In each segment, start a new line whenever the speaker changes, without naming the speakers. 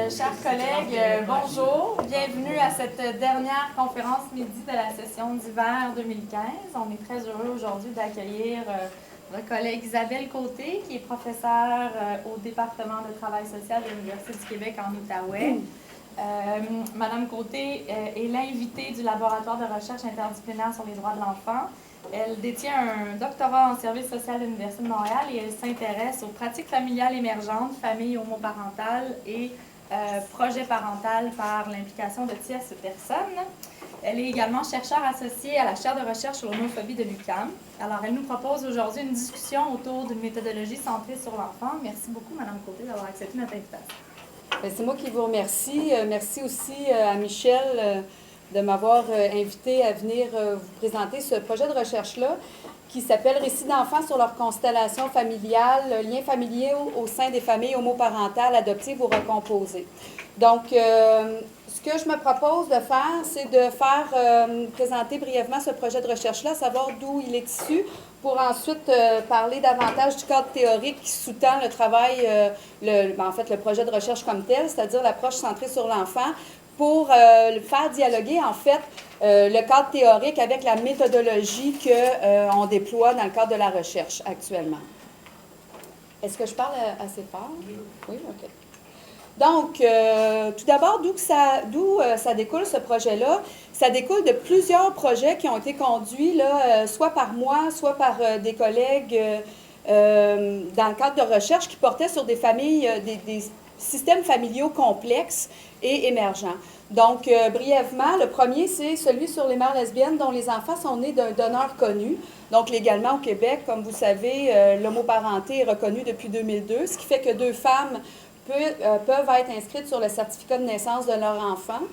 Chers collègues, bonjour. Bienvenue à cette dernière conférence midi de la session d'hiver 2015. On est très heureux aujourd'hui d'accueillir notre collègue Isabelle Côté, qui est professeure au département de travail social de l'Université du Québec en Outaouais. Madame Côté est l'invitée du laboratoire de recherche interdisciplinaire sur les droits de l'enfant. Elle détient un doctorat en service social de l'Université de Montréal et elle s'intéresse aux pratiques familiales émergentes, familles homoparentales et projets parentaux par l'implication de tierces personnes. Elle est également chercheure associée à la chaire de recherche sur l'homophobie de l'UQAM. Alors, elle nous propose aujourd'hui une discussion autour d'une méthodologie centrée sur l'enfant. Merci beaucoup, Madame Côté, d'avoir accepté notre invitation.
C'est moi qui vous remercie. Merci aussi à Michel de m'avoir invité à venir vous présenter ce projet de recherche-là qui s'appelle « Récits d'enfants sur leur constellation familiale, liens familiaux au sein des familles homoparentales, adoptives ou recomposées ». Donc, ce que je me propose de faire, c'est de faire présenter brièvement ce projet de recherche-là, savoir d'où il est issu, pour ensuite parler davantage du cadre théorique qui sous-tend le travail, le projet de recherche comme tel, c'est-à-dire l'approche centrée sur l'enfant, pour faire dialoguer, en fait, le cadre théorique avec la méthodologie qu'on déploie dans le cadre de la recherche actuellement. Est-ce que je parle assez fort? Oui, OK. Donc, tout d'abord, d'où ça découle, ce projet-là? Ça découle de plusieurs projets qui ont été conduits, là, soit par moi, soit par des collègues dans le cadre de recherche qui portaient sur des familles, des systèmes familiaux complexes et émergents. Donc, brièvement, le premier, c'est celui sur les mères lesbiennes dont les enfants sont nés d'un donneur connu. Donc, légalement au Québec, comme vous savez, l'homoparenté est reconnue depuis 2002, ce qui fait que deux femmes peuvent être inscrites sur le certificat de naissance de leur enfant.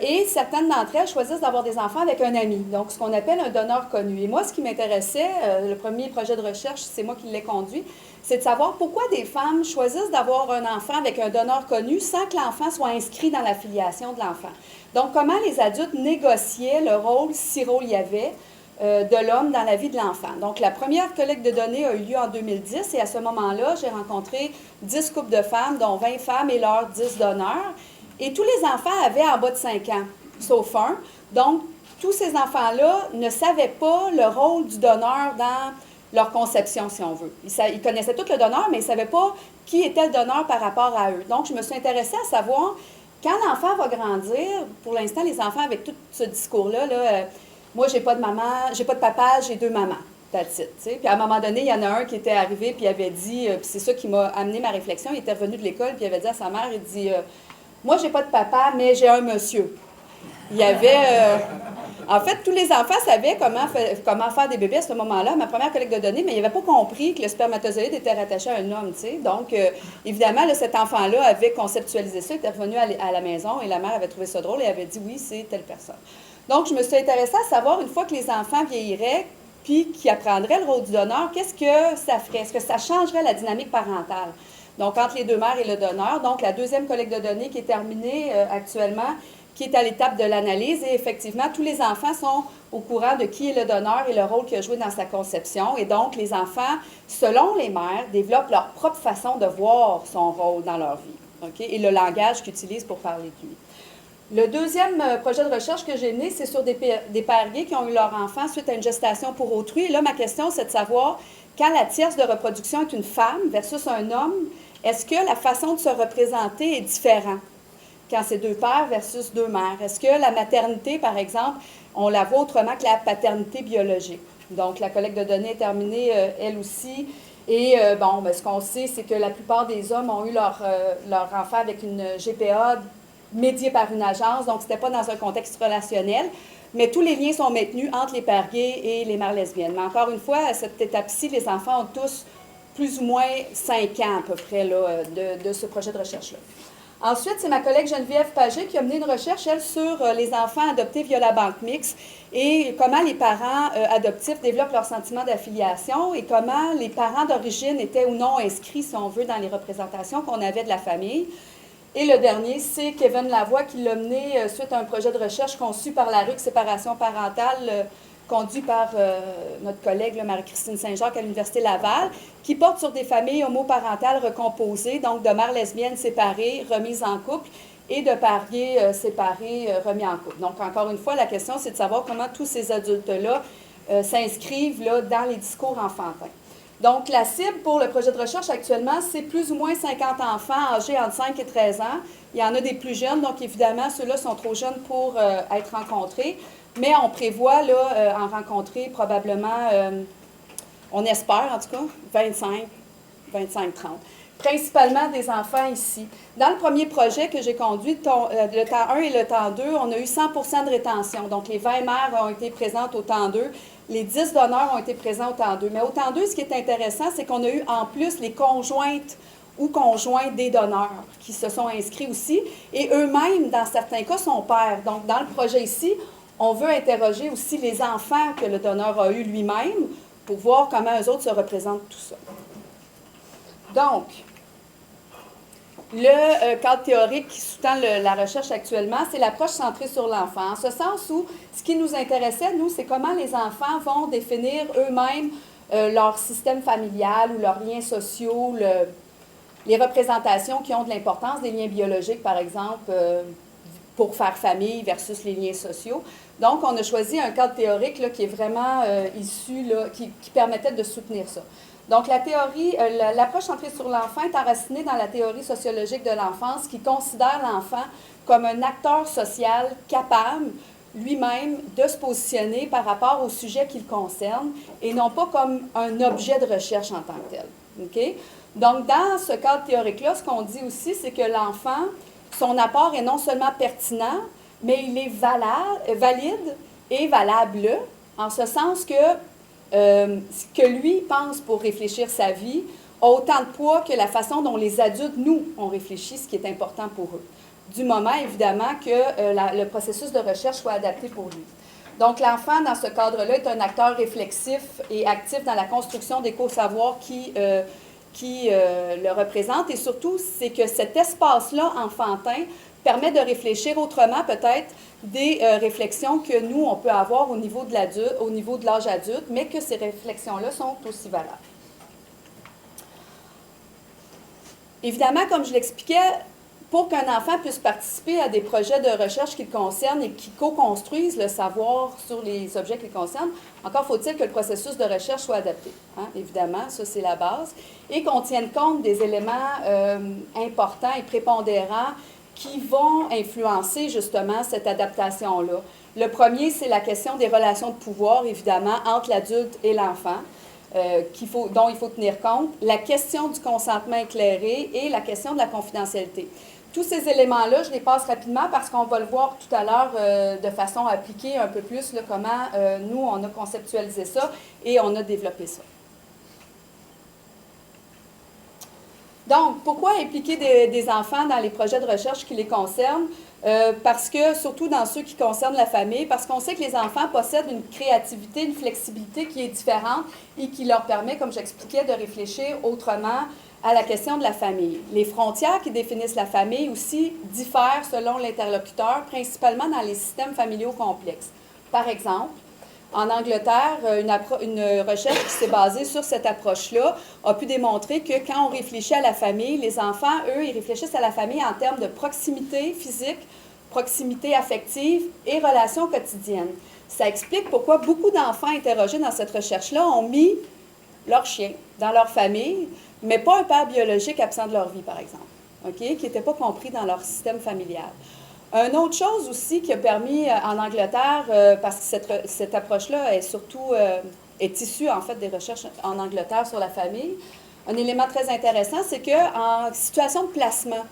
Et certaines d'entre elles choisissent d'avoir des enfants avec un ami, donc ce qu'on appelle un donneur connu. Et moi, ce qui m'intéressait, le premier projet de recherche, c'est moi qui l'ai conduit, c'est de savoir pourquoi des femmes choisissent d'avoir un enfant avec un donneur connu sans que l'enfant soit inscrit dans la filiation de l'enfant. Donc, comment les adultes négociaient le rôle, si rôle il y avait, de l'homme dans la vie de l'enfant. Donc, la première collecte de données a eu lieu en 2010 et à ce moment-là, j'ai rencontré 10 couples de femmes, dont 20 femmes et leurs 10 donneurs. Et tous les enfants avaient en bas de 5 ans, sauf un. Donc, tous ces enfants-là ne savaient pas le rôle du donneur dans leur conception, si on veut. Ils connaissaient tout le donneur, mais ils ne savaient pas qui était le donneur par rapport à eux. Donc, je me suis intéressée à savoir, quand l'enfant va grandir, pour l'instant, les enfants avec tout ce discours-là, moi, j'ai pas de maman, j'ai pas de papa, j'ai deux mamans. That's it, t'sais. Puis à un moment donné, il y en a un qui était arrivé, puis il avait dit, puis c'est ça qui m'a amené ma réflexion, il était revenu de l'école, puis il avait dit à sa mère, il dit, moi, j'ai pas de papa, mais j'ai un monsieur. Il y avait... en fait, tous les enfants savaient comment faire des bébés à ce moment-là, ma première collecte de données, mais il n'avait pas compris que le spermatozoïde était rattaché à un homme, tu sais. Donc, évidemment, là, cet enfant-là avait conceptualisé ça, il était revenu à la maison, et la mère avait trouvé ça drôle, et avait dit, oui, c'est telle personne. Donc, je me suis intéressée à savoir, une fois que les enfants vieilliraient, puis qu'ils apprendraient le rôle du donneur, qu'est-ce que ça ferait? Est-ce que ça changerait la dynamique parentale? Donc, entre les deux mères et le donneur. Donc, la deuxième collecte de données qui est terminée actuellement, qui est à l'étape de l'analyse. Et effectivement, tous les enfants sont au courant de qui est le donneur et le rôle qu'il a joué dans sa conception. Et donc, les enfants, selon les mères, développent leur propre façon de voir son rôle dans leur vie. Okay? Et le langage qu'ils utilisent pour parler de lui. Le deuxième projet de recherche que j'ai mené, c'est sur des pères gays qui ont eu leur enfant suite à une gestation pour autrui. Et là, ma question, c'est de savoir, quand la tierce de reproduction est une femme versus un homme, est-ce que la façon de se représenter est différente quand c'est deux pères versus deux mères? Est-ce que la maternité, par exemple, on la voit autrement que la paternité biologique? Donc, la collecte de données est terminée, elle aussi. Et ce qu'on sait, c'est que la plupart des hommes ont eu leur enfant avec une GPA médiée par une agence, donc ce n'était pas dans un contexte relationnel. Mais tous les liens sont maintenus entre les pères gays et les mères lesbiennes. Mais encore une fois, à cette étape-ci, les enfants ont tous plus ou moins 5 ans à peu près là, de ce projet de recherche-là. Ensuite, c'est ma collègue Geneviève Pagé qui a mené une recherche, elle, sur les enfants adoptés via la banque mixte et comment les parents adoptifs développent leur sentiment d'affiliation et comment les parents d'origine étaient ou non inscrits, si on veut, dans les représentations qu'on avait de la famille. Et le dernier, c'est Kevin Lavoie qui l'a mené suite à un projet de recherche conçu par la RUC Séparation parentale conduit par notre collègue Marie-Christine Saint-Jacques à l'Université Laval, qui porte sur des familles homoparentales recomposées, donc de mères lesbiennes séparées, remises en couple, et de pères gays séparés, remis en couple. Donc, encore une fois, la question, c'est de savoir comment tous ces adultes-là s'inscrivent là, dans les discours enfantins. Donc, la cible pour le projet de recherche actuellement, c'est plus ou moins 50 enfants âgés entre 5 et 13 ans. Il y en a des plus jeunes, donc évidemment, ceux-là sont trop jeunes pour être rencontrés. Mais on prévoit là, en rencontrer probablement, on espère en tout cas, 25, 30. Principalement des enfants ici. Dans le premier projet que j'ai conduit, le temps 1 et le temps 2, on a eu 100 de rétention. Donc, les 20 mères ont été présentes au temps 2. Les 10 donneurs ont été présents au temps 2. Mais au temps 2, ce qui est intéressant, c'est qu'on a eu en plus les conjointes ou conjoints des donneurs qui se sont inscrits aussi. Et eux-mêmes, dans certains cas, sont pères. Donc, dans le projet ici, on veut interroger aussi les enfants que le donneur a eu lui-même pour voir comment eux autres se représentent tout ça. Donc, le cadre théorique qui sous-tend la recherche actuellement, c'est l'approche centrée sur l'enfant. En ce sens où, ce qui nous intéressait, nous, c'est comment les enfants vont définir eux-mêmes leur système familial ou leurs liens sociaux, les représentations qui ont de l'importance, des liens biologiques, par exemple, pour faire famille versus les liens sociaux. Donc, on a choisi un cadre théorique là, qui est vraiment issu, là, qui permettait de soutenir ça. Donc, la théorie, l'approche centrée sur l'enfant est enracinée dans la théorie sociologique de l'enfance qui considère l'enfant comme un acteur social capable, lui-même, de se positionner par rapport au sujet qui le concerne et non pas comme un objet de recherche en tant que tel. Okay? Donc, dans ce cadre théorique-là, ce qu'on dit aussi, c'est que l'enfant, son apport est non seulement pertinent, mais il est valide et valable, en ce sens que ce que lui pense pour réfléchir sa vie a autant de poids que la façon dont les adultes, nous, on réfléchit, ce qui est important pour eux. Du moment, évidemment, que le processus de recherche soit adapté pour lui. Donc, l'enfant, dans ce cadre-là, est un acteur réflexif et actif dans la construction des co-savoirs qui le représentent. Et surtout, c'est que cet espace-là enfantin permet de réfléchir autrement, peut-être, des réflexions que nous, on peut avoir au niveau de l'âge adulte, mais que ces réflexions-là sont aussi valables. Évidemment, comme je l'expliquais, pour qu'un enfant puisse participer à des projets de recherche qui le concernent et qui co-construisent le savoir sur les objets qui le concernent, encore faut-il que le processus de recherche soit adapté. Hein? Évidemment, ça c'est la base. Et qu'on tienne compte des éléments importants et prépondérants qui vont influencer justement cette adaptation-là. Le premier, c'est la question des relations de pouvoir, évidemment, entre l'adulte et l'enfant, dont il faut tenir compte, la question du consentement éclairé et la question de la confidentialité. Tous ces éléments-là, je les passe rapidement parce qu'on va le voir tout à l'heure de façon appliquée un peu plus, là, comment nous, on a conceptualisé ça et on a développé ça. Donc, pourquoi impliquer des enfants dans les projets de recherche qui les concernent? Parce que, surtout dans ceux qui concernent la famille, parce qu'on sait que les enfants possèdent une créativité, une flexibilité qui est différente et qui leur permet, comme j'expliquais, de réfléchir autrement à la question de la famille. Les frontières qui définissent la famille aussi diffèrent selon l'interlocuteur, principalement dans les systèmes familiaux complexes. Par exemple, en Angleterre, une recherche qui s'est basée sur cette approche-là a pu démontrer que quand on réfléchit à la famille, les enfants, eux, ils réfléchissent à la famille en termes de proximité physique, proximité affective et relations quotidiennes. Ça explique pourquoi beaucoup d'enfants interrogés dans cette recherche-là ont mis leur chien dans leur famille, mais pas un père biologique absent de leur vie, par exemple, okay? Qui n'était pas compris dans leur système familial. Une autre chose aussi qui a permis en Angleterre, parce que cette approche-là est issue en fait des recherches en Angleterre sur la famille, un élément très intéressant, c'est qu'en situation de placement,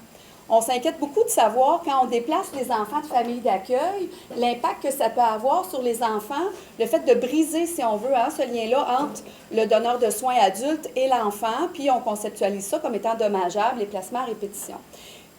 on s'inquiète beaucoup de savoir, quand on déplace les enfants de famille d'accueil, l'impact que ça peut avoir sur les enfants, le fait de briser, si on veut, hein, ce lien-là entre le donneur de soins adulte et l'enfant, puis on conceptualise ça comme étant dommageable, les placements à répétition.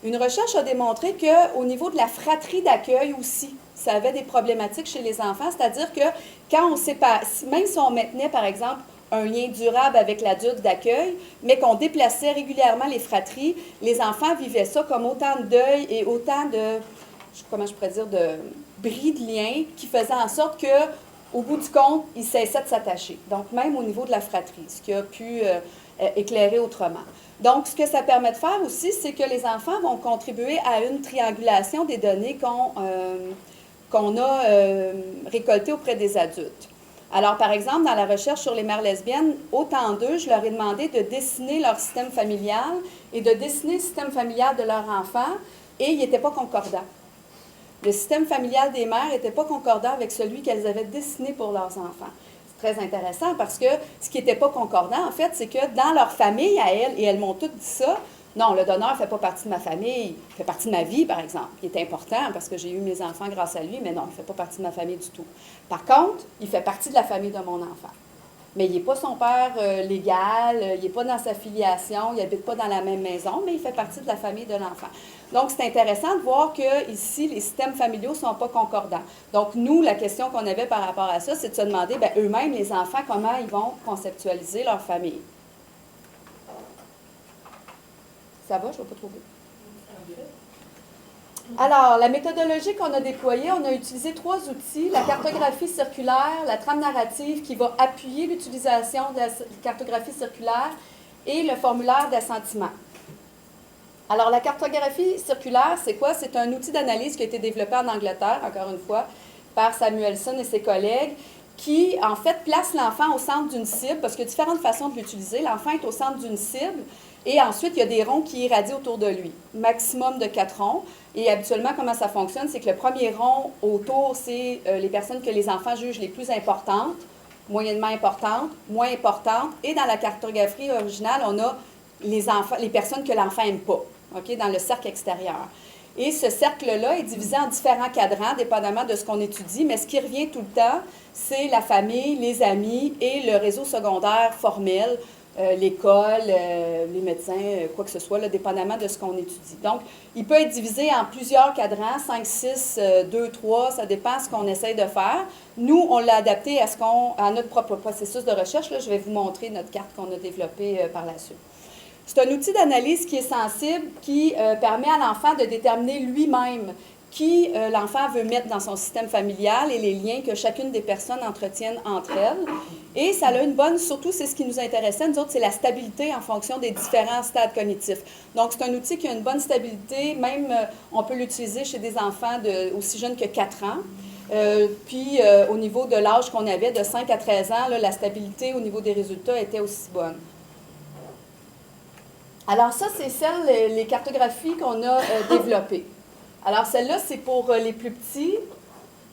Une recherche a démontré qu'au niveau de la fratrie d'accueil aussi, ça avait des problématiques chez les enfants, c'est-à-dire que quand on sépare, même si on maintenait, par exemple, un lien durable avec l'adulte d'accueil, mais qu'on déplaçait régulièrement les fratries, les enfants vivaient ça comme autant de deuil et autant de, comment je pourrais dire, de bris de lien qui faisaient en sorte que au bout du compte, ils cessaient de s'attacher. Donc, même au niveau de la fratrie, ce qui a pu éclairer autrement. Donc, ce que ça permet de faire aussi, c'est que les enfants vont contribuer à une triangulation des données qu'on a récoltées auprès des adultes. Alors, par exemple, dans la recherche sur les mères lesbiennes, autant d'eux, je leur ai demandé de dessiner leur système familial et de dessiner le système familial de leur enfant, et il n'était pas concordant. Le système familial des mères n'était pas concordant avec celui qu'elles avaient dessiné pour leurs enfants. C'est très intéressant parce que ce qui n'était pas concordant, en fait, c'est que dans leur famille à elles, et elles m'ont toutes dit ça, non, le donneur ne fait pas partie de ma famille, il fait partie de ma vie, par exemple. Il est important parce que j'ai eu mes enfants grâce à lui, mais non, il ne fait pas partie de ma famille du tout. Par contre, il fait partie de la famille de mon enfant. Mais il n'est pas son père légal, il n'est pas dans sa filiation, il n'habite pas dans la même maison, mais il fait partie de la famille de l'enfant. Donc, c'est intéressant de voir qu'ici, les systèmes familiaux ne sont pas concordants. Donc, nous, la question qu'on avait par rapport à ça, c'est de se demander, bien, eux-mêmes, les enfants, comment ils vont conceptualiser leur famille. Ça va, je ne vais pas trouver. Alors, la méthodologie qu'on a déployée, on a utilisé 3 outils, la cartographie circulaire, la trame narrative qui va appuyer l'utilisation de la cartographie circulaire et le formulaire d'assentiment. Alors, la cartographie circulaire, c'est quoi? C'est un outil d'analyse qui a été développé en Angleterre, encore une fois, par Samuelson et ses collègues, qui, en fait, place l'enfant au centre d'une cible, parce qu'il y a différentes façons de l'utiliser. L'enfant est au centre d'une cible, et ensuite, il y a des ronds qui irradient autour de lui, maximum de 4 ronds. Et habituellement, comment ça fonctionne? C'est que le premier rond autour, c'est les personnes que les enfants jugent les plus importantes, moyennement importantes, moins importantes. Et dans la cartographie originale, on a les personnes que l'enfant n'aime pas, okay, dans le cercle extérieur. Et ce cercle-là est divisé en différents cadrans, dépendamment de ce qu'on étudie, mais ce qui revient tout le temps, c'est la famille, les amis et le réseau secondaire formel, l'école, les médecins, quoi que ce soit, là, dépendamment de ce qu'on étudie. Donc, il peut être divisé en plusieurs cadrans, 5, 6, 2, 3, ça dépend de ce qu'on essaye de faire. Nous, on l'a adapté à notre propre processus de recherche. Là, je vais vous montrer notre carte qu'on a développée par la suite. C'est un outil d'analyse qui est sensible, qui permet à l'enfant de déterminer lui-même qui l'enfant veut mettre dans son système familial et les liens que chacune des personnes entretiennent entre elles. Et ça a une bonne, surtout c'est ce qui nous intéressait, nous autres, c'est la stabilité en fonction des différents stades cognitifs. Donc, c'est un outil qui a une bonne stabilité, même on peut l'utiliser chez des enfants aussi jeunes que 4 ans. Puis, au niveau de l'âge qu'on avait, de 5 à 13 ans, là, la stabilité au niveau des résultats était aussi bonne. Alors ça, c'est les cartographies qu'on a développées. Alors celle-là, c'est pour les plus petits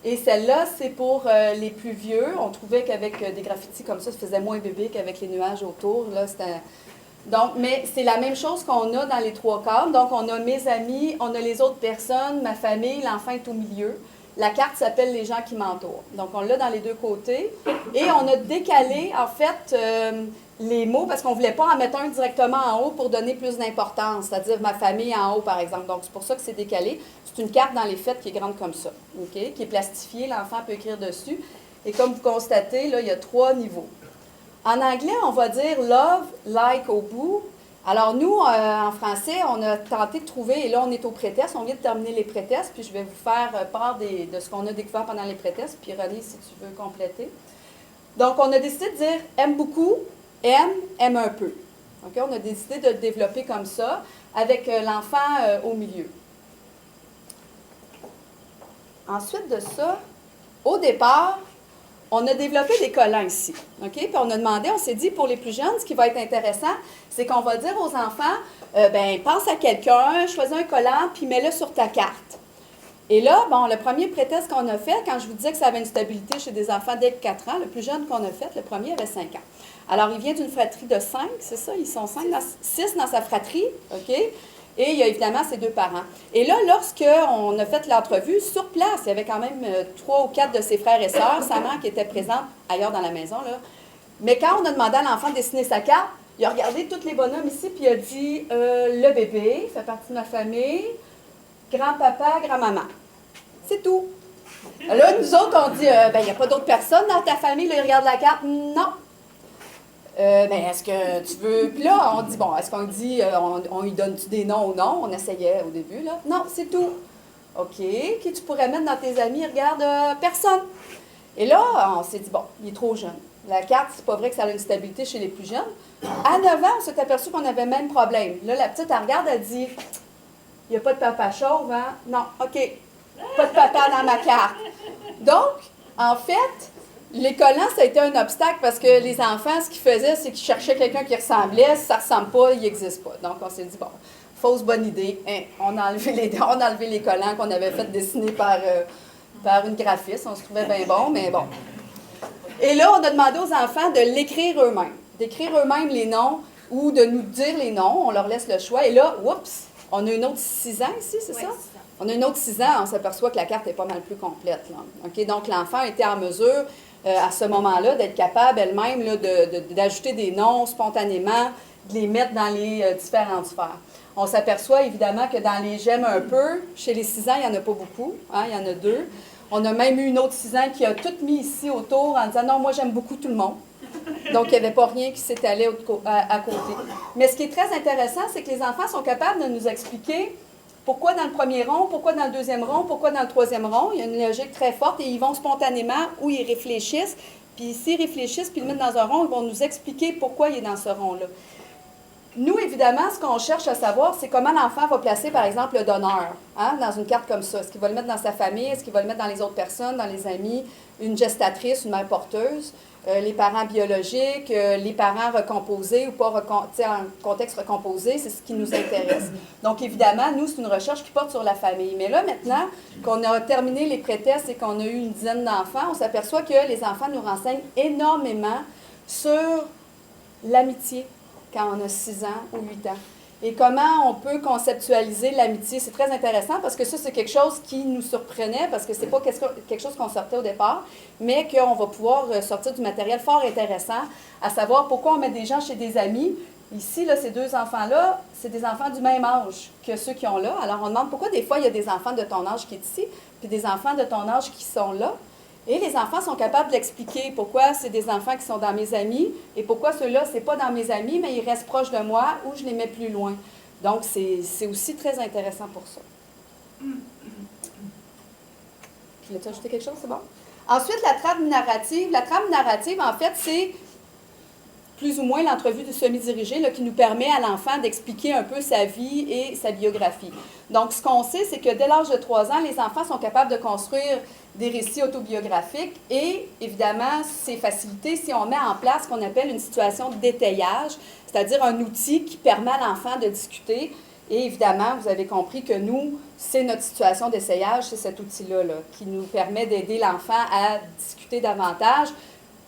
et celle-là, c'est pour les plus vieux. On trouvait qu'avec des graffitis comme ça faisait moins bébé qu'avec les nuages autour. Là, donc, mais c'est la même chose qu'on a dans les 3 cadres. Donc, on a mes amis, on a les autres personnes, ma famille, l'enfant est au milieu. La carte s'appelle « Les gens qui m'entourent ». Donc, on l'a dans les 2 côtés. Et on a décalé, en fait, les mots, parce qu'on ne voulait pas en mettre un directement en haut pour donner plus d'importance, c'est-à-dire ma famille en haut, par exemple. Donc, c'est pour ça que c'est décalé. C'est une carte dans les faits qui est grande comme ça, okay? Qui est plastifiée, l'enfant peut écrire dessus. Et comme vous constatez, là, il y a 3 niveaux. En anglais, on va dire « love »,« like » au bout. Alors, nous, en français, on a tenté de trouver, et là, on est au pré-test, on vient de terminer les pré-tests, puis je vais vous faire part de ce qu'on a découvert pendant les pré-tests, puis René, si tu veux compléter. Donc, on a décidé de dire « aime beaucoup »,« aime un peu ». Okay? On a décidé de le développer comme ça, avec l'enfant au milieu. Ensuite de ça, au départ, on a développé des collants ici. Okay? Puis on a demandé, on s'est dit, pour les plus jeunes, ce qui va être intéressant, c'est qu'on va dire aux enfants, pense à quelqu'un, choisis un collant, puis mets-le sur ta carte. Et là, bon, le premier pré-test qu'on a fait, quand je vous disais que ça avait une stabilité chez des enfants dès 4 ans, le plus jeune qu'on a fait, le premier avait 5 ans. Alors, il vient d'une fratrie de 5, c'est ça? Ils sont 6 dans sa fratrie, OK? Et il y a évidemment ses 2 parents. Et là, lorsqu'on a fait l'entrevue, sur place, il y avait quand même 3 ou 4 de ses frères et sœurs, sa mère qui était présente ailleurs dans la maison, là. Mais quand on a demandé à l'enfant de dessiner sa carte, il a regardé tous les bonhommes ici, puis il a dit le bébé fait partie de ma famille, grand-papa, grand-maman. C'est tout. Là, nous autres, on dit il n'y a pas d'autres personnes dans ta famille, là, il regarde la carte. Non. Est-ce que tu veux... Puis là, on dit, bon, est-ce qu'on dit, on lui donne-tu des noms ou non? On essayait au début, là. Non, c'est tout. OK. Qui tu pourrais mettre dans tes amis? Regarde, personne. Et là, on s'est dit, bon, il est trop jeune. La carte, c'est pas vrai que ça a une stabilité chez les plus jeunes. À 9 ans, on s'est aperçu qu'on avait le même problème. Là, la petite, elle regarde, elle dit, il n'y a pas de papa chauve, hein? Non, OK, pas de papa dans ma carte. Donc, en fait, les collants, ça a été un obstacle parce que les enfants, ce qu'ils faisaient, c'est qu'ils cherchaient quelqu'un qui ressemblait. Si ça ne ressemble pas, il n'existe pas. Donc, on s'est dit, bon, fausse bonne idée. Hein, on a enlevé les collants qu'on avait fait dessiner par une graphiste. On se trouvait bien bon, mais bon. Et là, on a demandé aux enfants de l'écrire eux-mêmes, d'écrire eux-mêmes les noms ou de nous dire les noms. On leur laisse le choix. Et là, oups, on a une autre 6 ans ici, c'est ça? On a une autre 6 ans, on s'aperçoit que la carte est pas mal plus complète. Là. OK? Donc, l'enfant était en mesure, à ce moment-là, d'être capable elle-même là, d'ajouter des noms spontanément, de les mettre dans les différentes sphères. On s'aperçoit évidemment que dans les j'aime un peu, chez les 6 ans, il n'y en a pas beaucoup, hein, il y en a 2. On a même eu une autre 6 ans qui a tout mis ici autour en disant « Non, moi j'aime beaucoup tout le monde ». Donc, il n'y avait pas rien qui s'étalait à côté. Mais ce qui est très intéressant, c'est que les enfants sont capables de nous expliquer pourquoi dans le premier rond, pourquoi dans le deuxième rond, pourquoi dans le troisième rond. Il y a une logique très forte et ils vont spontanément ou ils réfléchissent. Puis s'ils réfléchissent puis ils le mettent dans un rond, ils vont nous expliquer pourquoi il est dans ce rond-là. Nous, évidemment, ce qu'on cherche à savoir, c'est comment l'enfant va placer, par exemple, le donneur hein, dans une carte comme ça. Est-ce qu'il va le mettre dans sa famille? Est-ce qu'il va le mettre dans les autres personnes, dans les amis, une gestatrice, une mère porteuse, les parents biologiques, les parents recomposés ou pas en contexte recomposé, c'est ce qui nous intéresse. Donc, évidemment, nous, c'est une recherche qui porte sur la famille. Mais là, maintenant qu'on a terminé les pré-tests et qu'on a eu une dizaine d'enfants, on s'aperçoit que les enfants nous renseignent énormément sur l'amitié, quand on a 6 ans ou 8 ans. Et comment on peut conceptualiser l'amitié. C'est très intéressant parce que ça, c'est quelque chose qui nous surprenait parce que c'est pas quelque chose qu'on sortait au départ, mais qu'on va pouvoir sortir du matériel fort intéressant, à savoir pourquoi on met des gens chez des amis. Ici, là, ces 2 enfants-là, c'est des enfants du même âge que ceux qui ont là. Alors, on demande pourquoi des fois, il y a des enfants de ton âge qui est ici, puis des enfants de ton âge qui sont là. Et les enfants sont capables d'expliquer pourquoi c'est des enfants qui sont dans mes amis et pourquoi ceux-là, ce n'est pas dans mes amis, mais ils restent proches de moi ou je les mets plus loin. Donc, c'est aussi très intéressant pour ça. Tu voulais-tu ajouter quelque chose? C'est bon? Ensuite, la trame narrative. La trame narrative, en fait, c'est plus ou moins l'entrevue de semi-dirigée qui nous permet à l'enfant d'expliquer un peu sa vie et sa biographie. Donc, ce qu'on sait, c'est que dès l'âge de 3 ans, les enfants sont capables de construire des récits autobiographiques et, évidemment, c'est facilité si on met en place ce qu'on appelle une situation d'étayage, c'est-à-dire un outil qui permet à l'enfant de discuter. Et évidemment, vous avez compris que nous, c'est notre situation d'essayage, c'est cet outil-là qui nous permet d'aider l'enfant à discuter davantage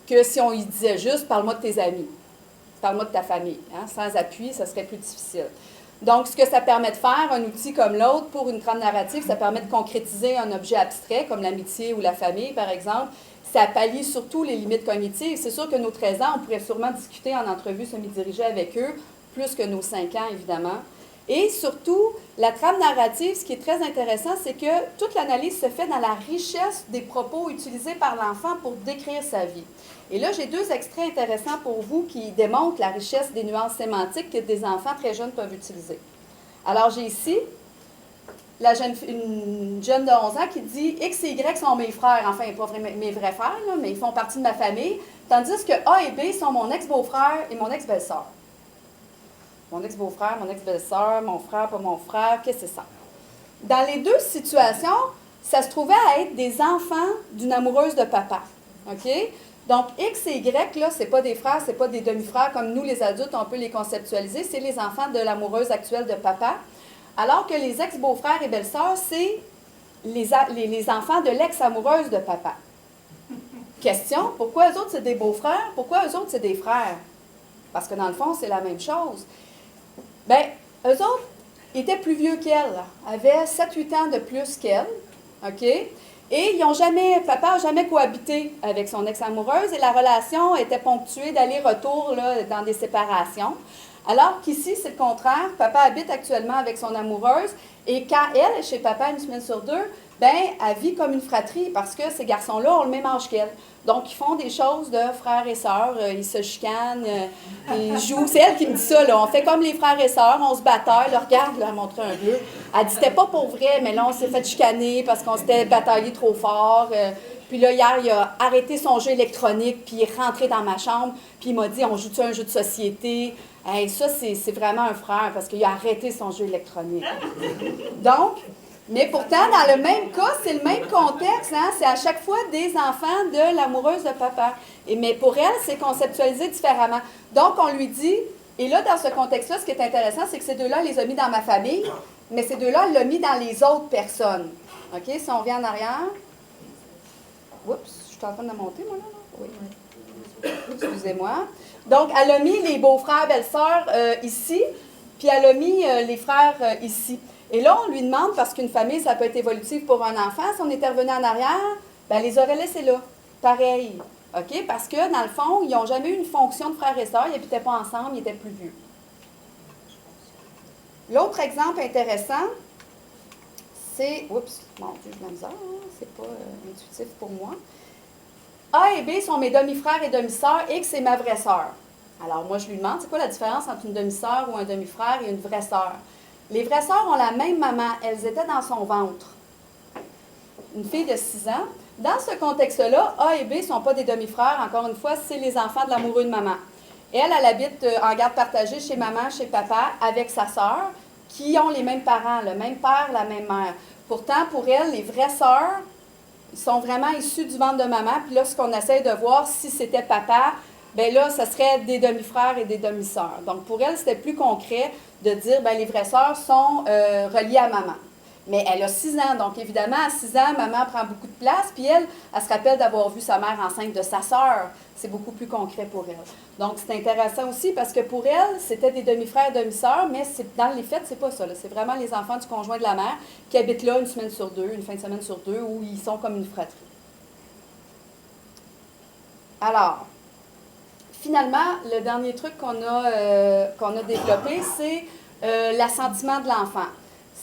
que si on lui disait juste « parle-moi de tes amis ». Parle-moi de ta famille. Hein? Sans appui, ça serait plus difficile. Donc, ce que ça permet de faire, un outil comme l'autre, pour une trame narrative, ça permet de concrétiser un objet abstrait, comme l'amitié ou la famille, par exemple. Ça pallie surtout les limites cognitives. C'est sûr que nos 13 ans, on pourrait sûrement discuter en entrevue semi-dirigée avec eux, plus que nos 5 ans, évidemment. Et surtout, la trame narrative, ce qui est très intéressant, c'est que toute l'analyse se fait dans la richesse des propos utilisés par l'enfant pour décrire sa vie. Et là, j'ai 2 extraits intéressants pour vous qui démontrent la richesse des nuances sémantiques que des enfants très jeunes peuvent utiliser. Alors, j'ai ici une jeune de 11 ans qui dit « X et Y sont mes frères. » Enfin, pas mes vrais frères, là, mais ils font partie de ma famille. Tandis que A et B sont mon ex-beau-frère et mon ex-belle-sœur. Mon ex-beau-frère, mon ex-belle-sœur, mon frère, pas mon frère, qu'est-ce que c'est ça? Dans les 2 situations, ça se trouvait à être des enfants d'une amoureuse de papa. OK? Donc, X et Y, là, ce n'est pas des frères, ce n'est pas des demi-frères comme nous, les adultes, on peut les conceptualiser. C'est les enfants de l'amoureuse actuelle de papa. Alors que les ex-beaux-frères et belles-sœurs, c'est les enfants de l'ex-amoureuse de papa. Question, pourquoi eux autres, c'est des beaux-frères? Pourquoi eux autres, c'est des frères? Parce que dans le fond, c'est la même chose. Bien, eux autres étaient plus vieux qu'elle, avaient 7-8 ans de plus qu'elle, OK? Et papa n'a jamais cohabité avec son ex-amoureuse et la relation était ponctuée d'aller-retour dans des séparations. Alors qu'ici, c'est le contraire. Papa habite actuellement avec son amoureuse et quand elle est chez papa une semaine sur 2, bien, elle vit comme une fratrie parce que ces garçons-là ont le même âge qu'elle. Donc, ils font des choses de frères et sœurs, ils se chicanent, ils jouent. C'est elle qui me dit ça, là. On fait comme les frères et sœurs, on se bataille. Là, regarde, là, elle a montré un bleu. Elle dit, c'était pas pour vrai, mais là, on s'est fait chicaner parce qu'on s'était bataillé trop fort. Puis là, hier, il a arrêté son jeu électronique, puis il est rentré dans ma chambre, puis il m'a dit, on joue-tu un jeu de société? Hey, ça, c'est vraiment un frère, parce qu'il a arrêté son jeu électronique. Donc, mais pourtant, dans le même cas, c'est le même contexte, hein? C'est à chaque fois des enfants de l'amoureuse de papa. Mais pour elle, c'est conceptualisé différemment. Donc, on lui dit, et là, dans ce contexte-là, ce qui est intéressant, c'est que ces deux-là, elle les a mis dans ma famille, mais ces deux-là, elle l'a mis dans les autres personnes. OK? Si on vient en arrière. Oups, je suis en train de monter, moi, là? Oui. Excusez-moi. Donc, elle a mis les beaux-frères, belles-sœurs ici, puis elle a mis les frères ici. Et là, on lui demande, parce qu'une famille, ça peut être évolutif pour un enfant, si on était revenu en arrière, bien, elle les aurait laissés là. Pareil. OK? Parce que, dans le fond, ils n'ont jamais eu une fonction de frères et sœurs, ils n'habitaient pas ensemble, ils étaient plus vieux. L'autre exemple intéressant, c'est... Oups, mon Dieu, j'ai de la misère, hein? C'est pas intuitif pour moi. A et B sont mes demi-frères et demi-sœurs, X est ma vraie sœur. Alors, moi, je lui demande, c'est quoi la différence entre une demi-sœur ou un demi-frère et une vraie sœur? Les vraies sœurs ont la même maman, elles étaient dans son ventre. Une fille de 6 ans. Dans ce contexte-là, A et B ne sont pas des demi-frères, encore une fois, c'est les enfants de l'amoureux de maman. Elle habite en garde partagée chez maman, chez papa, avec sa sœur, qui ont les mêmes parents, le même père, la même mère. Pourtant, pour elle, les vraies sœurs sont vraiment issues du ventre de maman. Puis là, ce qu'on essaie de voir, si c'était papa, bien là, ce serait des demi-frères et des demi-sœurs. Donc, pour elle, c'était plus concret de dire, bien, les vraies sœurs sont reliées à maman. Mais elle a 6 ans, donc évidemment, à 6 ans, maman prend beaucoup de place, puis elle se rappelle d'avoir vu sa mère enceinte de sa sœur. C'est beaucoup plus concret pour elle. Donc, c'est intéressant aussi parce que pour elle, c'était des demi-frères et demi-sœurs, mais dans les faits, c'est pas ça. C'est vraiment les enfants du conjoint de la mère qui habitent là une semaine sur deux, une fin de semaine sur deux, où ils sont comme une fratrie. Alors, finalement, le dernier truc qu'on a développé, c'est l'assentiment de l'enfant.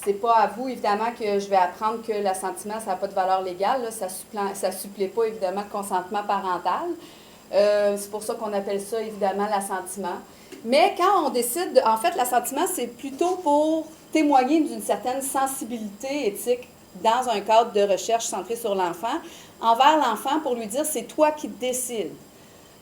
C'est pas à vous, évidemment, que je vais apprendre que l'assentiment, ça n'a pas de valeur légale. Là, ça ne supplée pas, évidemment, le consentement parental. C'est pour ça qu'on appelle ça, évidemment, l'assentiment. Mais quand on décide, en fait, l'assentiment, c'est plutôt pour témoigner d'une certaine sensibilité éthique dans un cadre de recherche centré sur l'enfant, envers l'enfant pour lui dire, c'est toi qui décides.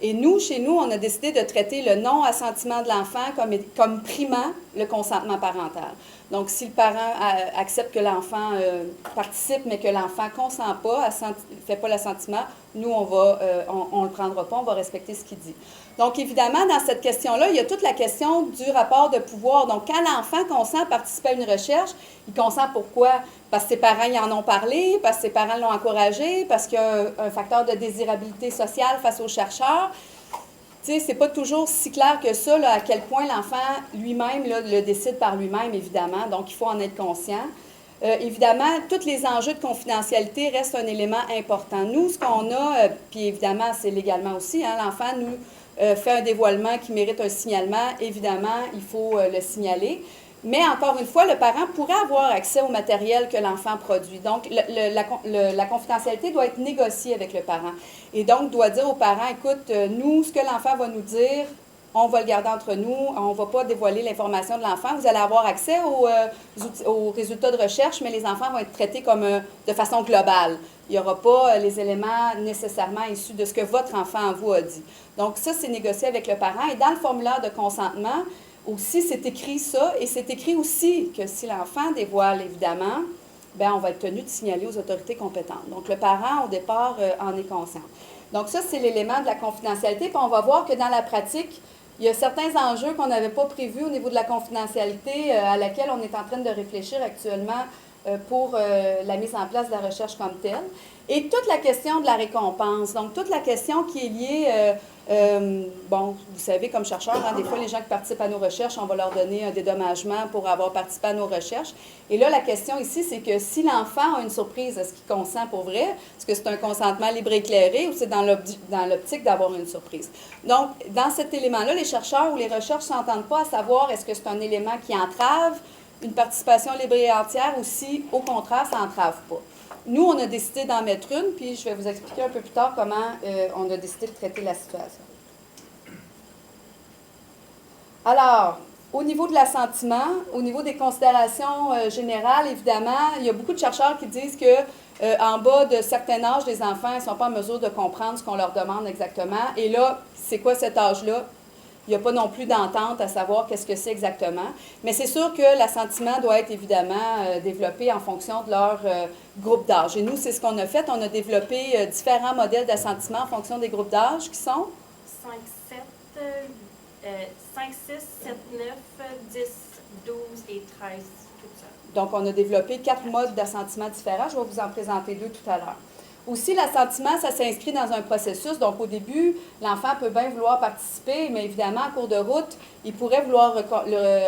Et nous, chez nous, on a décidé de traiter le non-assentiment de l'enfant comme primant le consentement parental. Donc, si le parent accepte que l'enfant participe, mais que l'enfant ne consent pas, ne fait pas l'assentiment, nous, on ne le prendra pas, on va respecter ce qu'il dit. Donc, évidemment, dans cette question-là, il y a toute la question du rapport de pouvoir. Donc, quand l'enfant consent à participer à une recherche, il consent pourquoi? Parce que ses parents y en ont parlé, parce que ses parents l'ont encouragé, parce qu'il y a un facteur de désirabilité sociale face aux chercheurs. Tu sais, c'est pas toujours si clair que ça, là, à quel point l'enfant lui-même là, le décide par lui-même, évidemment. Donc, il faut en être conscient. Évidemment, tous les enjeux de confidentialité restent un élément important. Nous, ce qu'on a, puis évidemment, c'est légalement aussi, hein, l'enfant nous fait un dévoilement qui mérite un signalement. Évidemment, il faut le signaler. Mais encore une fois, le parent pourrait avoir accès au matériel que l'enfant produit. Donc, la confidentialité doit être négociée avec le parent. Et donc, doit dire au parent, écoute, nous, ce que l'enfant va nous dire, on va le garder entre nous, on ne va pas dévoiler l'information de l'enfant. Vous allez avoir accès aux résultats de recherche, mais les enfants vont être traités comme de façon globale. Il n'y aura pas les éléments nécessairement issus de ce que votre enfant vous a dit. Donc, ça, c'est négocié avec le parent. Et dans le formulaire de consentement, aussi, c'est écrit ça, et c'est écrit aussi que si l'enfant dévoile, évidemment, bien, on va être tenu de signaler aux autorités compétentes. Donc, le parent, au départ, en est conscient. Donc, ça, c'est l'élément de la confidentialité. Puis, on va voir que dans la pratique, il y a certains enjeux qu'on n'avait pas prévus au niveau de la confidentialité à laquelle on est en train de réfléchir actuellement pour la mise en place de la recherche comme telle. Et toute la question de la récompense, donc toute la question qui est liée, bon, vous savez, comme chercheur, hein, des fois, les gens qui participent à nos recherches, on va leur donner un dédommagement pour avoir participé à nos recherches. Et là, la question ici, c'est que si l'enfant a une surprise, est-ce qu'il consent pour vrai? Est-ce que c'est un consentement libre et éclairé ou c'est dans l'optique d'avoir une surprise? Donc, dans cet élément-là, les chercheurs ou les recherches ne s'entendent pas à savoir est-ce que c'est un élément qui entrave une participation libre et entière ou si, au contraire, ça n'entrave pas. Nous, on a décidé d'en mettre une, puis je vais vous expliquer un peu plus tard comment on a décidé de traiter la situation. Alors, Au niveau de l'assentiment, au niveau des considérations générales, évidemment, il y a beaucoup de chercheurs qui disent que en bas de certain âge, les enfants ne sont pas en mesure de comprendre ce qu'on leur demande exactement. Et là, c'est quoi cet âge-là? Il n'y a pas non plus d'entente à savoir qu'est-ce que c'est exactement. Mais c'est sûr que l'assentiment doit être évidemment développé en fonction de leur groupe d'âge. Et nous, c'est ce qu'on a fait. On a développé différents modèles d'assentiment en fonction des groupes d'âge qui sont
5, 6, 7, 9, 10, 12 et 13, tout ça.
Donc, on a développé 4 modes d'assentiment différents. Je vais vous en présenter 2 tout à l'heure. Aussi, l'assentiment, ça s'inscrit dans un processus. Donc, au début, l'enfant peut bien vouloir participer, mais évidemment, en cours de route, il pourrait vouloir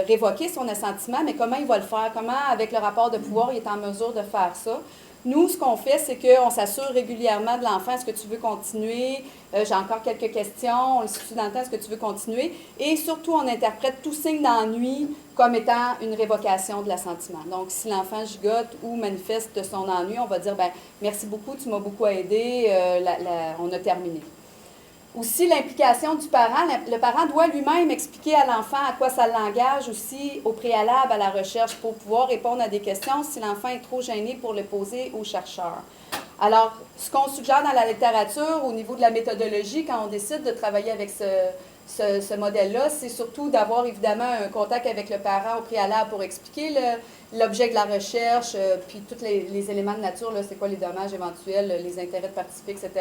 révoquer son assentiment, mais comment il va le faire? Comment, avec le rapport de pouvoir, il est en mesure de faire ça? Nous, ce qu'on fait, c'est qu'on s'assure régulièrement de l'enfant, est-ce que tu veux continuer? J'ai encore quelques questions, on le situe dans le temps, est-ce que tu veux continuer? Et surtout, on interprète tout signe d'ennui comme étant une révocation de l'assentiment. Donc, si l'enfant gigote ou manifeste son ennui, on va dire, bien, merci beaucoup, tu m'as beaucoup aidé, on a terminé. Aussi, l'implication du parent. Le parent doit lui-même expliquer à l'enfant à quoi ça l'engage aussi au préalable à la recherche pour pouvoir répondre à des questions si l'enfant est trop gêné pour le poser au chercheur. Alors, ce qu'on suggère dans la littérature au niveau de la méthodologie, quand on décide de travailler avec ce modèle-là, c'est surtout d'avoir évidemment un contact avec le parent au préalable pour expliquer l'objet de la recherche, puis tous les éléments de nature, c'est quoi les dommages éventuels, les intérêts de participer, etc.,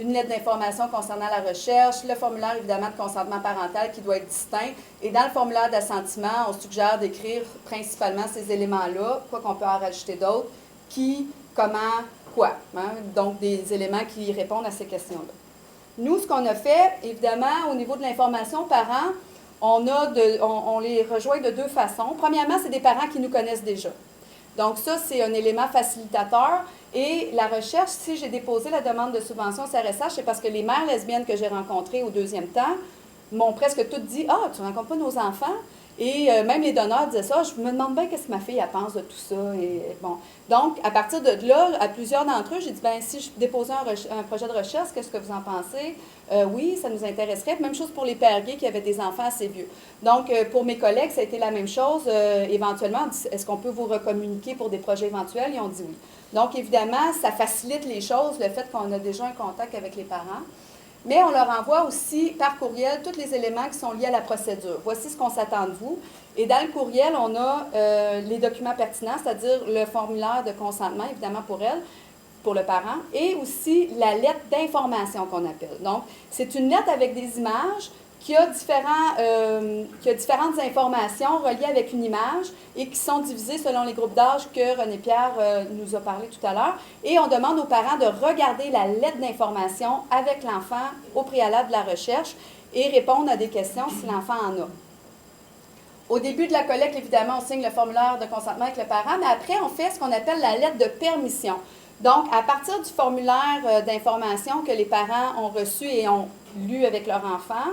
une lettre d'information concernant la recherche, le formulaire, évidemment, de consentement parental qui doit être distinct. Et dans le formulaire d'assentiment, on suggère d'écrire principalement ces éléments-là, quoi qu'on peut en rajouter d'autres, qui, comment, quoi. Hein? Donc, des éléments qui répondent à ces questions-là. Nous, ce qu'on a fait, évidemment, au niveau de l'information aux parents, on les rejoint de 2 façons. Premièrement, c'est des parents qui nous connaissent déjà. Donc, ça, c'est un élément facilitateur. Et la recherche, si j'ai déposé la demande de subvention au CRSH, c'est parce que les mères lesbiennes que j'ai rencontrées au 2e temps m'ont presque toutes dit « Ah, tu ne rencontres pas nos enfants? » Et même les donneurs disaient ça. Je me demande bien qu'est-ce que ma fille elle pense de tout ça. Et, bon. Donc, à partir de là, à plusieurs d'entre eux, j'ai dit, bien, si je déposais un projet de recherche, qu'est-ce que vous en pensez? Oui, ça nous intéresserait. Même chose pour les pères gays qui avaient des enfants assez vieux. Donc, pour mes collègues, ça a été la même chose. Éventuellement, on dit, est-ce qu'on peut vous recommuniquer pour des projets éventuels? Ils ont dit oui. Donc, évidemment, ça facilite les choses, le fait qu'on a déjà un contact avec les parents. Mais on leur envoie aussi par courriel tous les éléments qui sont liés à la procédure. Voici ce qu'on s'attend de vous. Et dans le courriel, on a les documents pertinents, c'est-à-dire le formulaire de consentement, évidemment pour elle, pour le parent, et aussi la lettre d'information qu'on appelle. Donc, c'est une lettre avec des images qui a différentes informations reliées avec une image et qui sont divisées selon les groupes d'âge que René Pierre nous a parlé tout à l'heure. Et on demande aux parents de regarder la lettre d'information avec l'enfant au préalable de la recherche et répondre à des questions si l'enfant en a. Au début de la collecte, évidemment, on signe le formulaire de consentement avec le parent, mais après, on fait ce qu'on appelle la lettre de permission. Donc, à partir du formulaire d'information que les parents ont reçu et ont lu avec leur enfant,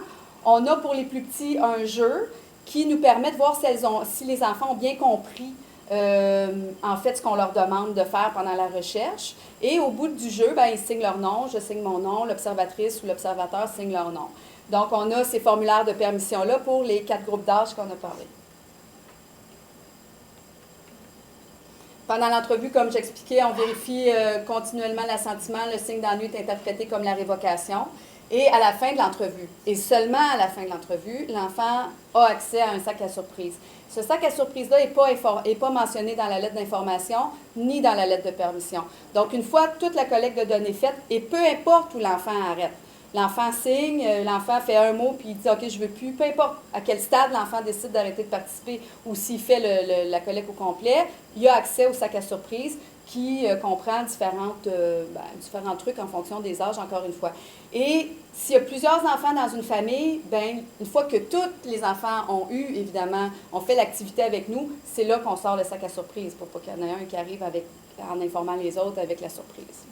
on a pour les plus petits un jeu qui nous permet de voir si les enfants ont bien compris en fait ce qu'on leur demande de faire pendant la recherche. Et au bout du jeu, bien, ils signent leur nom, je signe mon nom, l'observatrice ou l'observateur signe leur nom. Donc, on a ces formulaires de permission-là pour les 4 groupes d'âge qu'on a parlé. Pendant l'entrevue, comme j'expliquais, on vérifie continuellement l'assentiment. Le signe d'ennui est interprété comme la révocation. Et à la fin de l'entrevue, et seulement à la fin de l'entrevue, l'enfant a accès à un sac à surprise. Ce sac à surprise-là n'est pas mentionné dans la lettre d'information ni dans la lettre de permission. Donc, une fois toute la collecte de données faite, et peu importe où l'enfant arrête, l'enfant signe, l'enfant fait un mot, puis il dit « OK, je ne veux plus », peu importe à quel stade l'enfant décide d'arrêter de participer ou s'il fait la collecte au complet, il a accès au sac à surprise qui comprend différents trucs en fonction des âges, encore une fois. Et s'il y a plusieurs enfants dans une famille, bien, une fois que tous les enfants ont eu, évidemment, ont fait l'activité avec nous, c'est là qu'on sort le sac à surprise pour pas qu'il y en ait un qui arrive en informant les autres avec la surprise.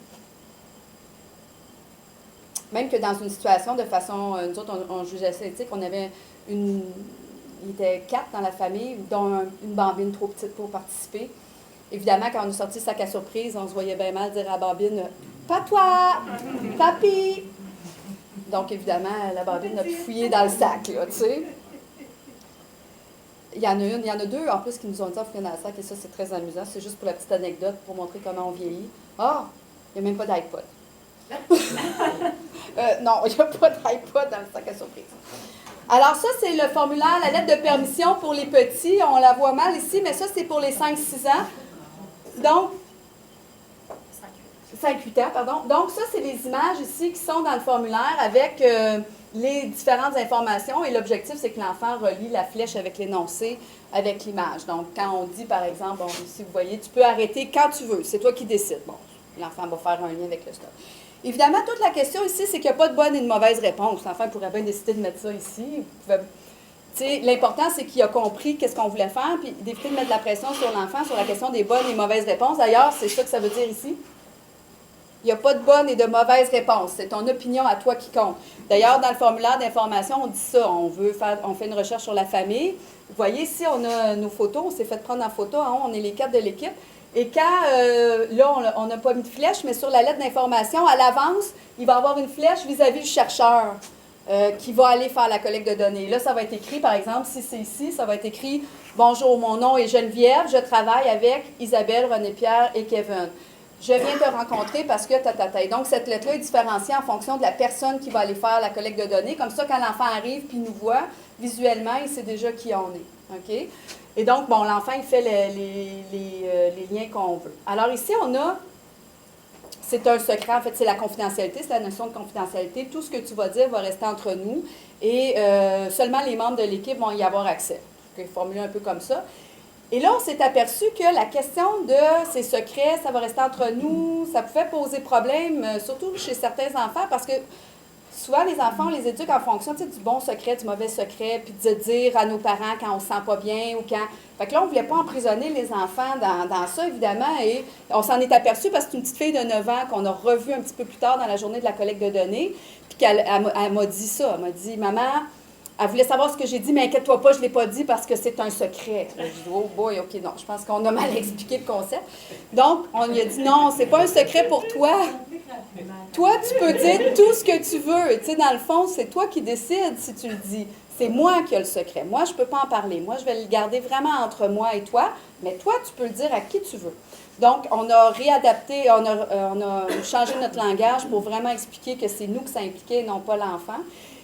Même que dans une situation de façon, nous autres, on jugeait ça éthique, il était 4 dans la famille, dont une bambine trop petite pour participer. Évidemment, quand on est sorti le sac à surprise, on se voyait bien mal dire à la bambine « Pas toi! Papi! » Donc, évidemment, la bambine a pu fouiller dans le sac, là, tu sais. il y en a deux en plus qui nous ont dit à Foucault-Nassac, et ça, c'est très amusant. C'est juste pour la petite anecdote, pour montrer comment on vieillit. Ah, il n'y a même pas d'iPod. Non, il n'y a pas d'iPod dans le sac à surprise. Alors ça, c'est le formulaire, la lettre de permission pour les petits. On la voit mal ici, mais ça, c'est pour les 5-6 ans. Donc, 5-8 ans, pardon. Donc, ça, c'est les images ici qui sont dans le formulaire avec les différentes informations. Et l'objectif, c'est que l'enfant relie la flèche avec l'énoncé, avec l'image. Donc, quand on dit, par exemple, bon, ici, vous voyez, tu peux arrêter quand tu veux. C'est toi qui décides. Bon, l'enfant va faire un lien avec le stop. Évidemment, toute la question ici, c'est qu'il n'y a pas de bonne et de mauvaise réponse. L'enfant pourrait bien décider de mettre ça ici. L'important, c'est qu'il a compris qu'est-ce qu'on voulait faire, puis d'éviter de mettre de la pression sur l'enfant sur la question des bonnes et mauvaises réponses. D'ailleurs, c'est ça que ça veut dire ici. Il n'y a pas de bonne et de mauvaise réponse. C'est ton opinion à toi qui compte. D'ailleurs, dans le formulaire d'information, on dit ça. On fait une recherche sur la famille. Vous voyez, ici, on a nos photos. On s'est fait prendre en photo. Hein, on est les 4 de l'équipe. Et quand, là, on n'a pas mis de flèche, mais sur la lettre d'information, à l'avance, il va y avoir une flèche vis-à-vis du chercheur qui va aller faire la collecte de données. Là, ça va être écrit, par exemple, si c'est ici, ça va être écrit « Bonjour, mon nom est Geneviève, je travaille avec Isabelle, René-Pierre et Kevin. Je viens te rencontrer parce que ta. » Donc, cette lettre-là est différenciée en fonction de la personne qui va aller faire la collecte de données. Comme ça, quand l'enfant arrive puis nous voit, visuellement, il sait déjà qui on est. OK? Et donc, bon, l'enfant, il fait les liens qu'on veut. Alors ici, on a, c'est un secret, en fait, c'est la confidentialité, c'est la notion de confidentialité. Tout ce que tu vas dire va rester entre nous et seulement les membres de l'équipe vont y avoir accès. Je vais formuler un peu comme ça. Et là, on s'est aperçu que la question de ces secrets, ça va rester entre nous, ça pouvait poser problème, surtout chez certains enfants, parce que souvent, les enfants, on les éduque en fonction du bon secret, du mauvais secret, puis de dire à nos parents quand on ne se sent pas bien ou quand... Fait que là, on ne voulait pas emprisonner les enfants dans ça, évidemment, et on s'en est aperçu parce que c'est une petite fille de 9 ans qu'on a revue un petit peu plus tard dans la journée de la collecte de données, puis qu'elle m'a dit ça. Elle m'a dit, maman, elle voulait savoir ce que j'ai dit, mais inquiète-toi pas, je ne l'ai pas dit parce que c'est un secret. J'ai dit, oh boy, OK, non, je pense qu'on a mal expliqué le concept. Donc, on lui a dit, non, c'est pas un secret pour toi. Toi, tu peux dire tout ce que tu veux. Tu sais, dans le fond, c'est toi qui décides si tu le dis. C'est moi qui ai le secret. Moi, je ne peux pas en parler. Moi, je vais le garder vraiment entre moi et toi, mais toi, tu peux le dire à qui tu veux. Donc, on a réadapté, on a changé notre langage pour vraiment expliquer que c'est nous que ça impliquait, non pas l'enfant.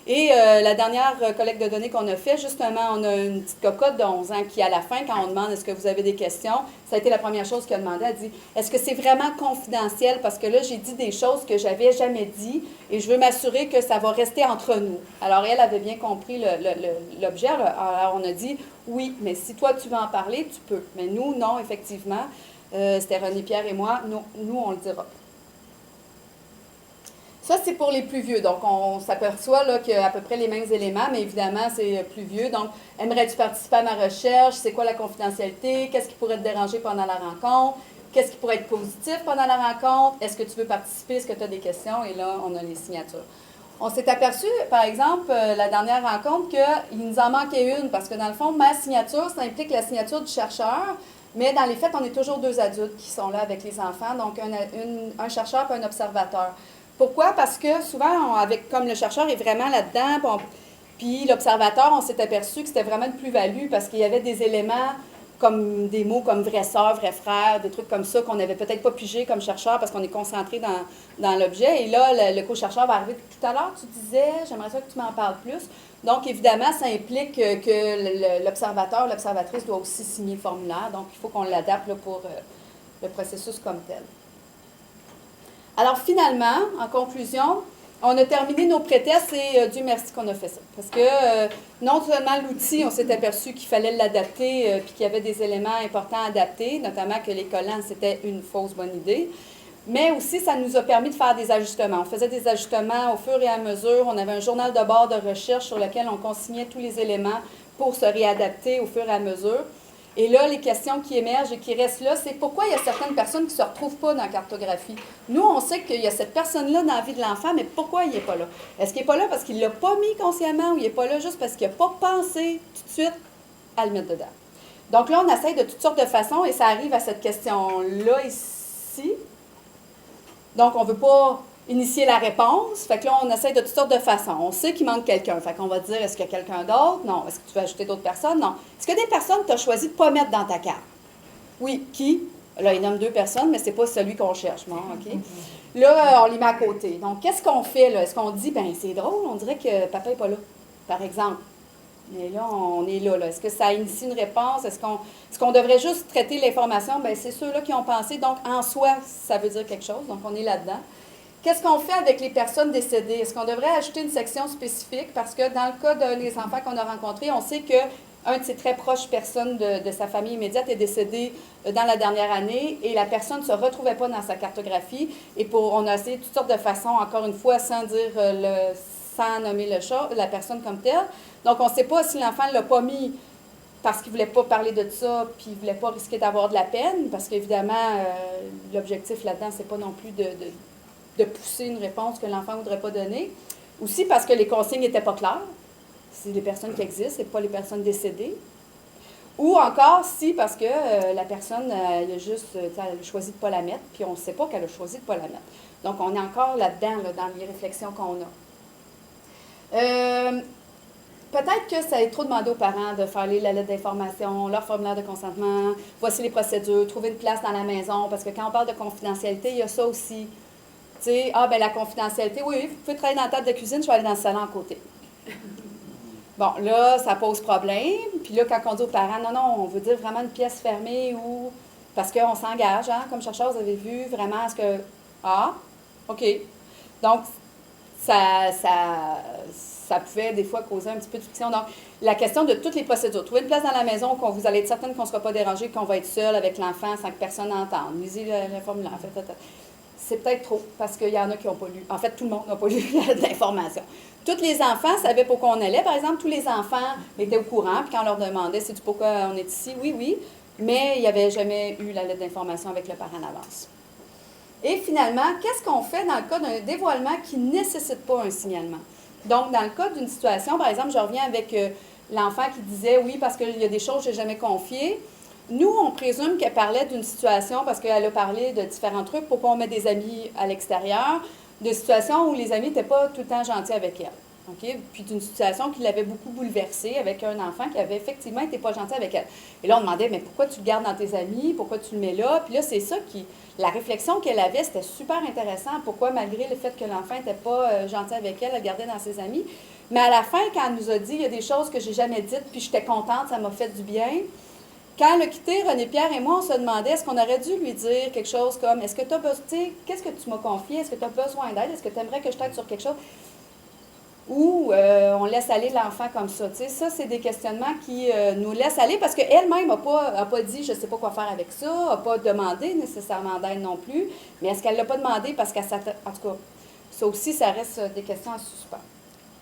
Et la dernière collecte de données qu'on a fait, justement, on a une petite cocotte de 11 ans qui, à la fin, quand on demande est-ce que vous avez des questions, ça a été la première chose qu'elle a demandé. Elle dit est-ce que c'est vraiment confidentiel? Parce que là, j'ai dit des choses que j'avais jamais dit et je veux m'assurer que ça va rester entre nous. Alors, elle avait bien compris l'objet. Alors, on a dit oui, mais si toi, tu veux en parler, tu peux. Mais nous, non, effectivement. C'était René-Pierre et moi. Nous, on le dira. Ça, c'est pour les plus vieux. Donc, on s'aperçoit qu'il y a à peu près les mêmes éléments, mais évidemment, c'est plus vieux. Donc, aimerais-tu participer à ma recherche? C'est quoi la confidentialité? Qu'est-ce qui pourrait te déranger pendant la rencontre? Qu'est-ce qui pourrait être positif pendant la rencontre? Est-ce que tu veux participer? Est-ce que tu as des questions? Et là, on a les signatures. On s'est aperçu, par exemple, la dernière rencontre, qu'il nous en manquait une, parce que dans le fond, ma signature, ça implique la signature du chercheur, mais dans les faits, on est toujours 2 adultes qui sont là avec les enfants, donc un chercheur et un observateur. Pourquoi? Parce que souvent, comme le chercheur est vraiment là-dedans, puis l'observateur, on s'est aperçu que c'était vraiment une plus-value parce qu'il y avait des éléments comme des mots comme vraie sœur, vrai frère, des trucs comme ça qu'on n'avait peut-être pas pigé comme chercheur parce qu'on est concentré dans l'objet. Et là, le co-chercheur va arriver. Tout à l'heure, tu disais, j'aimerais ça que tu m'en parles plus. Donc, évidemment, ça implique que l'observateur, l'observatrice doit aussi signer le formulaire. Donc, il faut qu'on l'adapte là, pour le processus comme tel. Alors, finalement, en conclusion, on a terminé nos pré-tests et Dieu merci qu'on a fait ça. Parce que non seulement l'outil, on s'est aperçu qu'il fallait l'adapter puis qu'il y avait des éléments importants à adapter, notamment que les collants, c'était une fausse bonne idée, mais aussi ça nous a permis de faire des ajustements. On faisait des ajustements au fur et à mesure. On avait un journal de bord de recherche sur lequel on consignait tous les éléments pour se réadapter au fur et à mesure. Et là, les questions qui émergent et qui restent là, c'est pourquoi il y a certaines personnes qui ne se retrouvent pas dans la cartographie. Nous, on sait qu'il y a cette personne-là dans la vie de l'enfant, mais pourquoi il n'est pas là? Est-ce qu'il n'est pas là parce qu'il ne l'a pas mis consciemment ou il n'est pas là juste parce qu'il n'a pas pensé tout de suite à le mettre dedans? Donc là, on essaye de toutes sortes de façons et ça arrive à cette question-là ici. Donc, on ne veut pas initier la réponse. Fait que là, on essaie de toutes sortes de façons. On sait qu'il manque quelqu'un. Fait qu'on va dire, est-ce qu'il y a quelqu'un d'autre? Non. Est-ce que tu veux ajouter d'autres personnes? Non. Est-ce qu'il y a des personnes que tu as choisi de ne pas mettre dans ta carte? Oui. Qui? Là, il nomme 2 personnes, mais ce n'est pas celui qu'on cherche. Bon, OK. Là, on les met à côté. Donc, qu'est-ce qu'on fait, là? Est-ce qu'on dit, ben c'est drôle, on dirait que papa n'est pas là, par exemple? Mais là, on est là. Est-ce que ça initie une réponse? Est-ce qu'on devrait juste traiter l'information? Bien, c'est ceux-là qui ont pensé. Donc, en soi, ça veut dire quelque chose. Donc, on est là-dedans. Qu'est-ce qu'on fait avec les personnes décédées? Est-ce qu'on devrait ajouter une section spécifique? Parce que dans le cas des enfants qu'on a rencontrés, on sait qu'un de ses très proches personnes de sa famille immédiate est décédé dans la dernière année et la personne ne se retrouvait pas dans sa cartographie. Et on a essayé toutes sortes de façons, encore une fois, sans dire sans nommer la personne comme telle. Donc, on ne sait pas si l'enfant ne l'a pas mis parce qu'il ne voulait pas parler de ça, puis il ne voulait pas risquer d'avoir de la peine, parce qu'évidemment, l'objectif là-dedans, ce n'est pas non plus de pousser une réponse que l'enfant ne voudrait pas donner. Aussi parce que les consignes n'étaient pas claires. C'est les personnes qui existent, et pas les personnes décédées. Ou encore, si, parce que la personne, elle a choisi de ne pas la mettre, puis on ne sait pas qu'elle a choisi de ne pas la mettre. Donc, on est encore là-dedans, dans les réflexions qu'on a. Peut-être que ça est trop demandé aux parents de faire la lettre d'information, leur formulaire de consentement, voici les procédures, trouver une place dans la maison, parce que quand on parle de confidentialité, il y a ça aussi. Tu sais, la confidentialité, oui, vous pouvez travailler dans la table de cuisine, je vais aller dans le salon à côté. Bon, là, ça pose problème. Puis là, quand on dit aux parents, non, on veut dire vraiment une pièce fermée ou... Parce qu'on s'engage, hein, comme chercheur, vous avez vu, vraiment, est-ce que... Ah, OK. Donc, ça pouvait des fois causer un petit peu de friction. Donc, la question de toutes les procédures. Trouver une place dans la maison où vous allez être certaine qu'on ne sera pas dérangé, qu'on va être seul avec l'enfant sans que personne n'entende. Lisez le formulaire. C'est peut-être trop, parce qu'il y en a qui n'ont pas lu. En fait, tout le monde n'a pas lu l'information. Tous les enfants savaient pourquoi on allait. Par exemple, tous les enfants étaient au courant, puis quand on leur demandait, sais-tu pourquoi on est ici? Oui, oui. Mais il n'y avait jamais eu la lettre d'information avec le parent en avance. Et finalement, qu'est-ce qu'on fait dans le cas d'un dévoilement qui ne nécessite pas un signalement? Donc, dans le cas d'une situation, par exemple, je reviens avec l'enfant qui disait, oui, parce qu'il y a des choses que je n'ai jamais confiées. Nous, on présume qu'elle parlait d'une situation, parce qu'elle a parlé de différents trucs, pourquoi on met des amis à l'extérieur, de situations où les amis n'étaient pas tout le temps gentils avec elle. Okay? Puis d'une situation qui l'avait beaucoup bouleversée avec un enfant qui avait effectivement été pas gentil avec elle. Et là, on demandait, mais pourquoi tu le gardes dans tes amis? Pourquoi tu le mets là? Puis là, c'est ça la réflexion qu'elle avait, c'était super intéressant. Pourquoi, malgré le fait que l'enfant n'était pas gentil avec elle, elle le gardait dans ses amis. Mais à la fin, quand elle nous a dit, il y a des choses que j'ai jamais dites, puis j'étais contente, ça m'a fait du bien. Quand elle a quitté, René-Pierre et moi, on se demandait, est-ce qu'on aurait dû lui dire quelque chose comme, est-ce que tu as besoin, qu'est-ce que tu m'as confié? Est-ce que tu as besoin d'aide? Est-ce que tu aimerais que je t'aide sur quelque chose? Ou on laisse aller l'enfant comme ça. Tu sais, ça, c'est des questionnements qui nous laissent aller parce qu'elle-même n'a pas dit « je ne sais pas quoi faire avec ça », n'a pas demandé nécessairement d'aide non plus. Mais est-ce qu'elle ne l'a pas demandé parce qu'elle s'attend... En tout cas, ça aussi, ça reste des questions en suspens.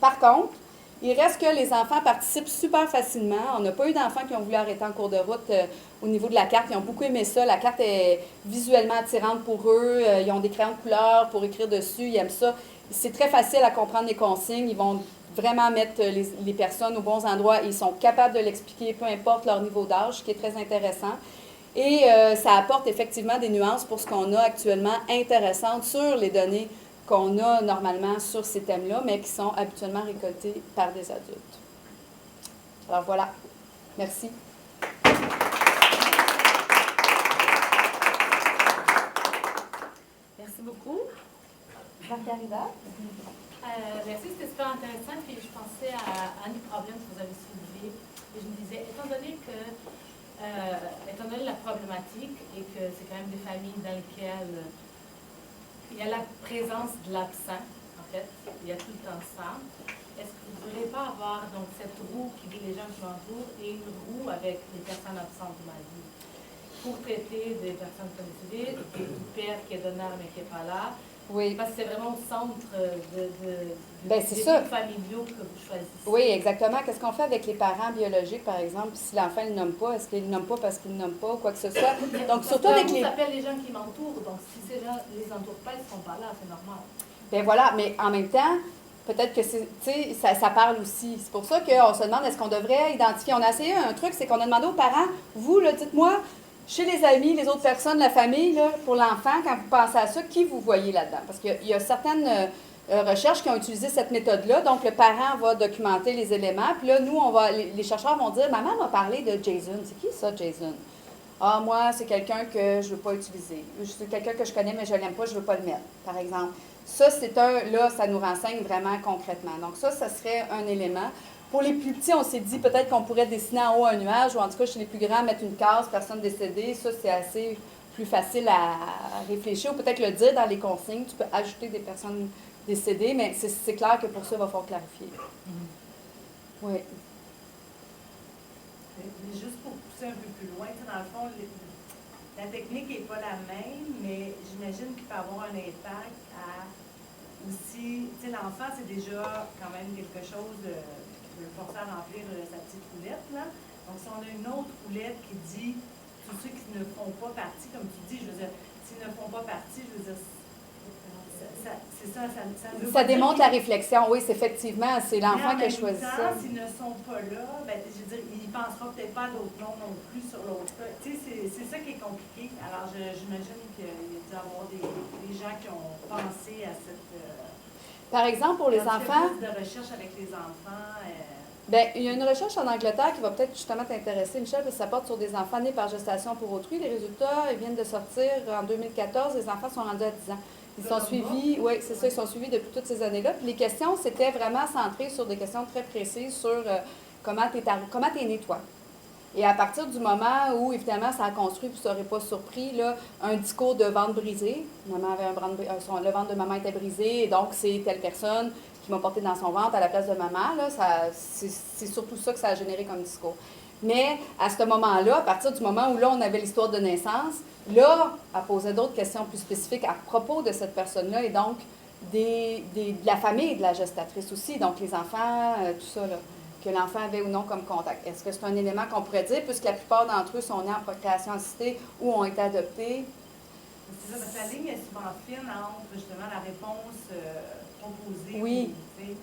Par contre, il reste que les enfants participent super facilement. On n'a pas eu d'enfants qui ont voulu arrêter en cours de route au niveau de la carte. Ils ont beaucoup aimé ça. La carte est visuellement attirante pour eux. Ils ont des crayons de couleur pour écrire dessus. Ils aiment ça. C'est très facile à comprendre les consignes. Ils vont vraiment mettre les personnes aux bons endroits. Ils sont capables de l'expliquer, peu importe leur niveau d'âge, ce qui est très intéressant. Et ça apporte effectivement des nuances pour ce qu'on a actuellement intéressantes sur les données qu'on a normalement sur ces thèmes-là, mais qui sont habituellement récoltés par des adultes. Alors voilà. Merci.
Merci beaucoup. Margarida.
Merci, c'était super intéressant. Puis je pensais à un des problèmes que vous avez soulevé. Et je me disais, étant donné la problématique et que c'est quand même des familles dans lesquelles il y a la présence de l'absent, en fait, il y a tout le temps ça. Est-ce que vous ne voudriez pas avoir donc cette roue qui dit les gens qui m'entourent et une roue avec les personnes absentes de ma vie pour traiter des personnes comme décédées, du père qui est donneur mais qui n'est pas là?
Oui.
Parce que c'est vraiment au centre
Bien, c'est ça.
familiaux que vous choisissez.
Oui, exactement. Qu'est-ce qu'on fait avec les parents biologiques, par exemple, si l'enfant ne le nomme pas? Est-ce qu'il ne le nomme pas parce qu'il ne le nomme pas, quoi que ce soit? Donc, surtout avec les...
Ça s'appelle les gens qui m'entourent, donc si ces gens ne les entourent pas, ils ne seront pas là, c'est normal.
Bien voilà, mais en même temps, peut-être que ça parle aussi. C'est pour ça qu'on se demande, est-ce qu'on devrait identifier? On a essayé un truc, c'est qu'on a demandé aux parents, vous, là, dites-moi, Chez les amis, les autres personnes, la famille, là, pour l'enfant, quand vous pensez à ça, qui vous voyez là-dedans? Parce qu'il y a certaines recherches qui ont utilisé cette méthode-là. Donc, le parent va documenter les éléments. Puis là, nous, les chercheurs vont dire, maman m'a parlé de Jason. C'est qui ça, Jason? Ah, moi, c'est quelqu'un que je ne veux pas utiliser. C'est quelqu'un que je connais, mais je ne l'aime pas, je ne veux pas le mettre, par exemple. Ça, là, ça nous renseigne vraiment concrètement. Donc, ça serait un élément. Pour les plus petits, on s'est dit peut-être qu'on pourrait dessiner en haut un nuage, ou en tout cas, chez les plus grands, mettre une case, personne décédée. Ça, c'est assez plus facile à réfléchir, ou peut-être le dire dans les consignes. Tu peux ajouter des personnes décédées, mais c'est clair que pour ça, il va falloir clarifier. Oui.
Mais juste pour pousser un peu plus loin, dans le fond, la technique n'est pas la même, mais j'imagine qu'il peut avoir un impact à aussi, l'enfant, c'est déjà quand même quelque chose de le forcer à remplir sa petite roulette, là. Donc, si on a une autre roulette qui dit tous ceux qui ne font pas partie, comme tu dis, je veux dire, s'ils ne font pas partie, je veux dire, c'est ça,
ça démontre la réflexion, oui, c'est effectivement, c'est l'enfant qui a choisi ça.
S'ils ne sont pas là, ben, je veux dire, il ne pensera peut-être pas à d'autres noms non plus sur l'autre cas. Tu sais, c'est ça qui est compliqué. Alors, j'imagine qu'il y a dû y avoir des gens qui ont pensé à cette...
Par exemple, pour les enfants...
de recherche avec les enfants...
Bien, il y a une recherche en Angleterre qui va peut-être justement t'intéresser, Michel, parce que ça porte sur des enfants nés par gestation pour autrui. Les résultats, ils viennent de sortir en 2014. Les enfants sont rendus à 10 ans. Ils sont suivis, oui, c'est ça, ils sont suivis depuis toutes ces années-là. Puis les questions, c'était vraiment centrées sur des questions très précises sur comment tu es né, toi. Et à partir du moment où, évidemment, ça a construit, puis ça n'aurait pas surpris, là, un discours de ventre brisé. Maman avait le ventre de maman était brisé, et donc c'est telle personne qui m'a porté dans son ventre à la place de maman. Là, c'est surtout ça que ça a généré comme discours. Mais à ce moment-là, à partir du moment où là, on avait l'histoire de naissance, là, elle posait d'autres questions plus spécifiques à propos de cette personne-là et donc de la famille de la gestatrice aussi, donc les enfants, tout ça, là, que l'enfant avait ou non comme contact. Est-ce que c'est un élément qu'on pourrait dire, puisque la plupart d'entre eux sont nés en procréation assistée ou ont été adoptés?
C'est ça, parce que la ligne est souvent fine entre justement la réponse proposée
oui.
Et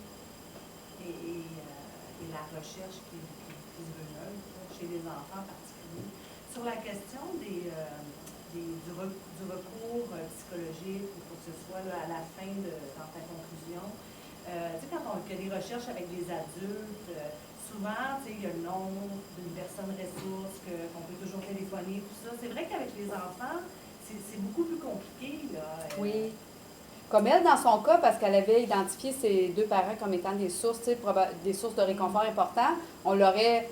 la recherche qui se veut chez les enfants en particulier. Sur la question du recours psychologique ou quoi que ce soit là, à la fin dans ta conclusion, tu sais, quand on fait des recherches avec des adultes, souvent, tu sais, il y a le nom d'une personne ressource qu'on peut toujours téléphoner, tout ça. C'est vrai qu'avec les enfants, c'est beaucoup plus compliqué, là.
Oui. Comme elle, dans son cas, parce qu'elle avait identifié ses deux parents comme étant des sources, des sources de réconfort importantes, on l'aurait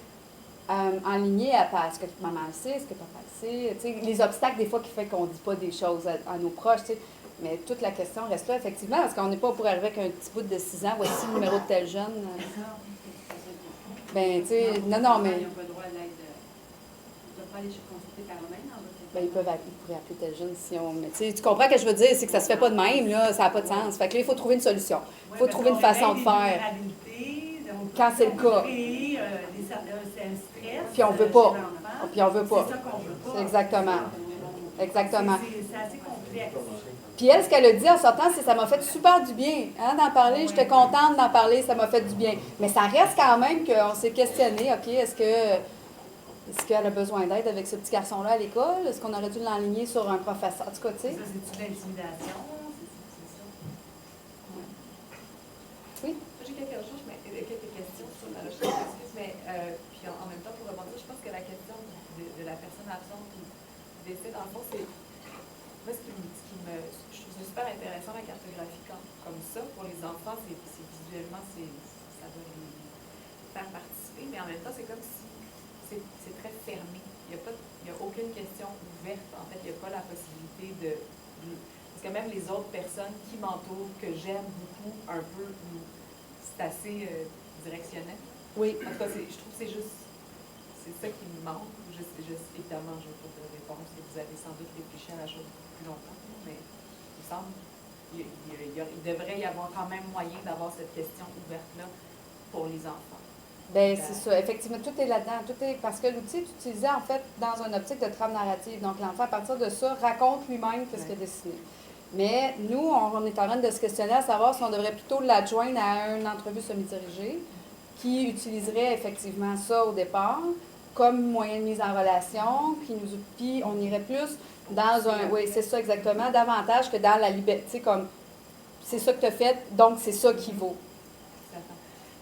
enligné à est-ce que maman le sait, est-ce que papa le sait, les obstacles des fois qui font qu'on ne dit pas des choses à nos proches, mais toute la question reste là, effectivement, parce qu'on n'est pas pour arriver avec un petit bout de 6 ans, voici le numéro de tel jeune. Ben, tu sais, non, mais...
Ils n'ont pas le droit à l'aide. Ils ne doivent pas aller se consulter par eux-mêmes dans votre
ben, ils pourraient appeler tel jeune si on... Mais tu comprends ce que je veux dire, c'est que ça se fait pas de même, là, ça n'a pas de sens. Fait que là, il faut trouver une solution. Il faut trouver une façon de faire. Quand c'est le cas. Puis on veut pas. Puis on veut pas.
C'est ça qu'on veut pas.
Exactement. Exactement.
C'est assez complexe.
Puis elle, ce qu'elle a dit en sortant, c'est que ça m'a fait super du bien d'en parler. J'étais contente d'en parler, ça m'a fait du bien. Mais ça reste quand même qu'on s'est questionné, OK, est-ce qu'elle a besoin d'aide avec ce petit garçon-là à l'école? Est-ce qu'on aurait dû l'enligner sur un professeur? En tout cas, tu sais.
Ça, c'est-tu de l'intimidation? C'est ça.
Oui?
J'ai quelques questions sur la recherche, mais puis en même temps, pour rebondir, je pense que la question de la personne absente qui décède, en fond, c'est... Moi, je trouve ça super intéressant, la cartographie comme ça. Pour les enfants, visuellement, ça doit les faire participer, mais en même temps, c'est comme si c'est très fermé. Il n'y a aucune question ouverte. En fait, il n'y a pas la possibilité de... Parce que même les autres personnes qui m'entourent, que j'aime beaucoup, un peu, c'est assez directionnel.
Oui.
En tout cas, je trouve que c'est juste... C'est ça qui me manque. Évidemment, je n'ai pas de réponse et vous avez sans doute réfléchi à la chose plus longtemps, mais il me semble qu'il devrait y avoir quand même moyen d'avoir cette question ouverte-là pour les enfants.
Bien, c'est ça. Effectivement, tout est là-dedans. Parce que l'outil est utilisé, en fait, dans une optique de trame narrative. Donc, l'enfant, à partir de ça, raconte lui-même ce qu'il a dessiné. Mais nous, on est en train de se questionner à savoir si on devrait plutôt l'adjoindre à une entrevue semi-dirigée qui utiliserait effectivement ça au départ. comme moyen de mise en relation, puis on irait plus dans un... Oui, c'est ça exactement, davantage que dans la liberté, tu sais, comme, c'est ça que tu as fait, donc c'est ça qui vaut.
Exactement.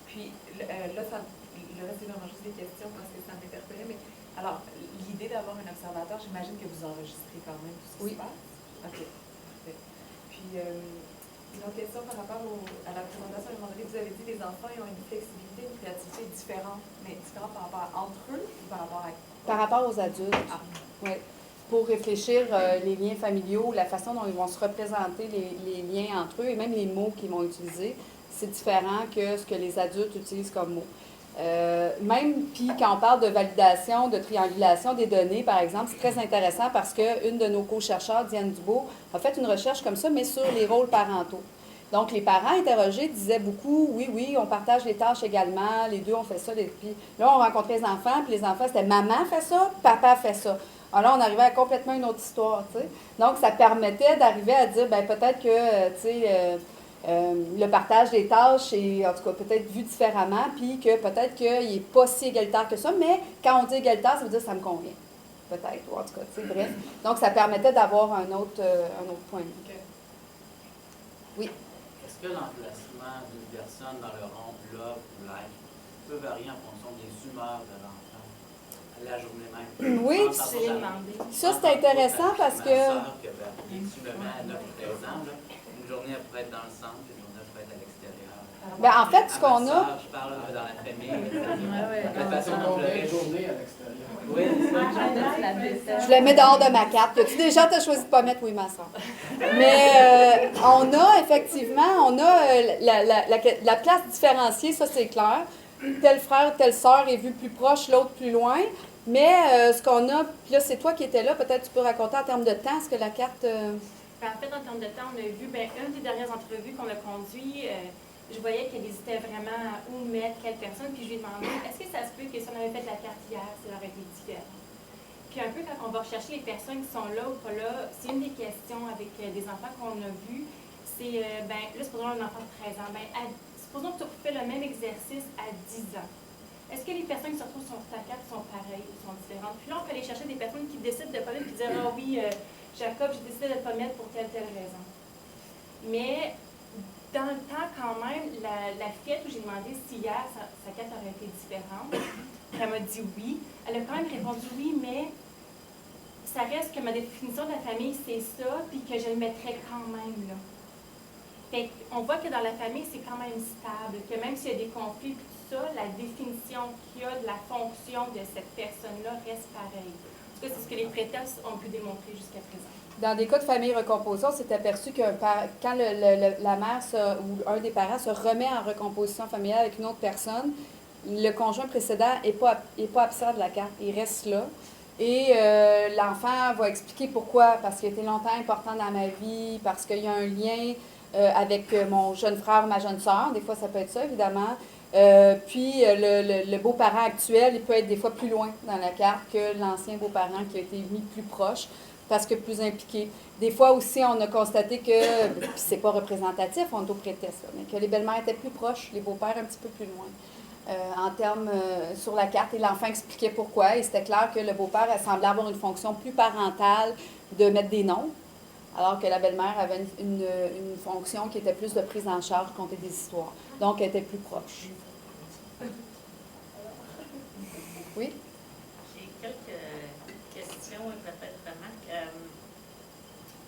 Puis là, le reste, c'est vraiment juste des questions parce que ça m'interpellait. Mais alors, l'idée d'avoir un observateur, j'imagine que vous enregistrez quand même tout ce qui se passe. OK. Parfait. Puis, une autre question par rapport à la présentation. À un moment donné, vous avez dit que les enfants ils ont une flexibilité, une créativité différente, mais différente par rapport entre eux ou par rapport à...
Par rapport aux adultes, oui. Pour réfléchir les liens familiaux, la façon dont ils vont se représenter les liens entre eux et même les mots qu'ils vont utiliser, c'est différent que ce que les adultes utilisent comme mots. Même, puis quand on parle de validation, de triangulation des données, par exemple, c'est très intéressant parce qu'une de nos co-chercheurs, Diane Dubois, a fait une recherche comme ça, mais sur les rôles parentaux. Donc, les parents interrogés disaient beaucoup, oui, on partage les tâches également, les deux, on fait ça. Puis là, on rencontrait les enfants, puis les enfants, c'était maman fait ça, papa fait ça. Alors là, on arrivait à complètement une autre histoire, tu sais. Donc, ça permettait d'arriver à dire, bien, peut-être que, tu sais, le partage des tâches est, en tout cas, peut-être vu différemment, puis que peut-être qu'il n'est pas si égalitaire que ça, mais quand on dit égalitaire, ça veut dire que ça me convient. Peut-être, ou en tout cas, tu sais, bref. Donc, ça permettait d'avoir un autre point de vue. Oui.
Est-ce que l'emplacement d'une personne dans le rond love ou like peut varier en fonction des humeurs de l'enfant à la journée même?
Oui, ça c'est intéressant parce que...
Tu me mets à 9 ou 13 ans, là, une journée elle pourrait être dans le centre, une journée elle pourrait être à l'extérieur.
Bien, en fait, ce qu'on a...
Je parle dans la famille, la façon dont
une journée à l'extérieur.
Oui,
Je le mets dehors de ma carte. Y a-tu des gens qui ont choisi de ne pas mettre oui, ma soeur? Mais on a effectivement, la place différenciée, ça c'est clair. Tel frère, telle sœur est vu plus proche, l'autre plus loin. Mais ce qu'on a, puis là c'est toi qui étais là, peut-être tu peux raconter en termes de temps, est-ce que la carte...
En fait, en termes de temps, on a vu, une des dernières entrevues qu'on a conduit, je voyais qu'elle hésitait vraiment à où mettre quelle personne, puis je lui ai demandé, est-ce que ça se peut que si on avait fait la carte hier, ça aurait été différent? Puis un peu quand on va rechercher les personnes qui sont là ou pas là, c'est une des questions avec des enfants qu'on a vus, c'est, là, supposons un enfant de 13 ans, supposons que tu fais le même exercice à 10 ans. Est-ce que les personnes qui se retrouvent sur ta carte sont pareilles ou sont différentes? Puis là, on peut aller chercher des personnes qui décident de ne pas mettre, puis dire, ah oui, Jacob, j'ai décidé de ne pas mettre pour telle raison. Mais dans le temps, quand même, la fillette où j'ai demandé si hier sa carte aurait été différente, elle m'a dit oui. Elle a quand même répondu oui, mais ça reste que ma définition de la famille, c'est ça, puis que je le mettrais quand même là. Fait qu'on voit que dans la famille, c'est quand même stable, que même s'il y a des conflits, tout ça, la définition qu'il y a de la fonction de cette personne-là reste pareille. En tout cas, c'est ce que les prétests ont pu démontrer jusqu'à présent.
Dans des cas de famille recomposée, on s'est aperçu que quand la mère ou un des parents se remet en recomposition familiale avec une autre personne, le conjoint précédent n'est pas absent de la carte, il reste là. Et l'enfant va expliquer pourquoi, parce qu'il a été longtemps important dans ma vie, parce qu'il y a un lien avec mon jeune frère ou ma jeune sœur, des fois ça peut être ça évidemment. Puis le beau-parent actuel, il peut être des fois plus loin dans la carte que l'ancien beau-parent qui a été mis plus proche, parce que plus impliqué. Des fois aussi, on a constaté que, puis c'est pas représentatif, on est au prétexte, mais que les belles-mères étaient plus proches, les beaux-pères un petit peu plus loin. En termes sur la carte, et l'enfant expliquait pourquoi, et c'était clair que le beau-père semblait avoir une fonction plus parentale de mettre des noms, alors que la belle-mère avait une fonction qui était plus de prise en charge, compter des histoires. Donc, elle était plus proche. Oui?
J'ai quelques questions et peut-être remarques.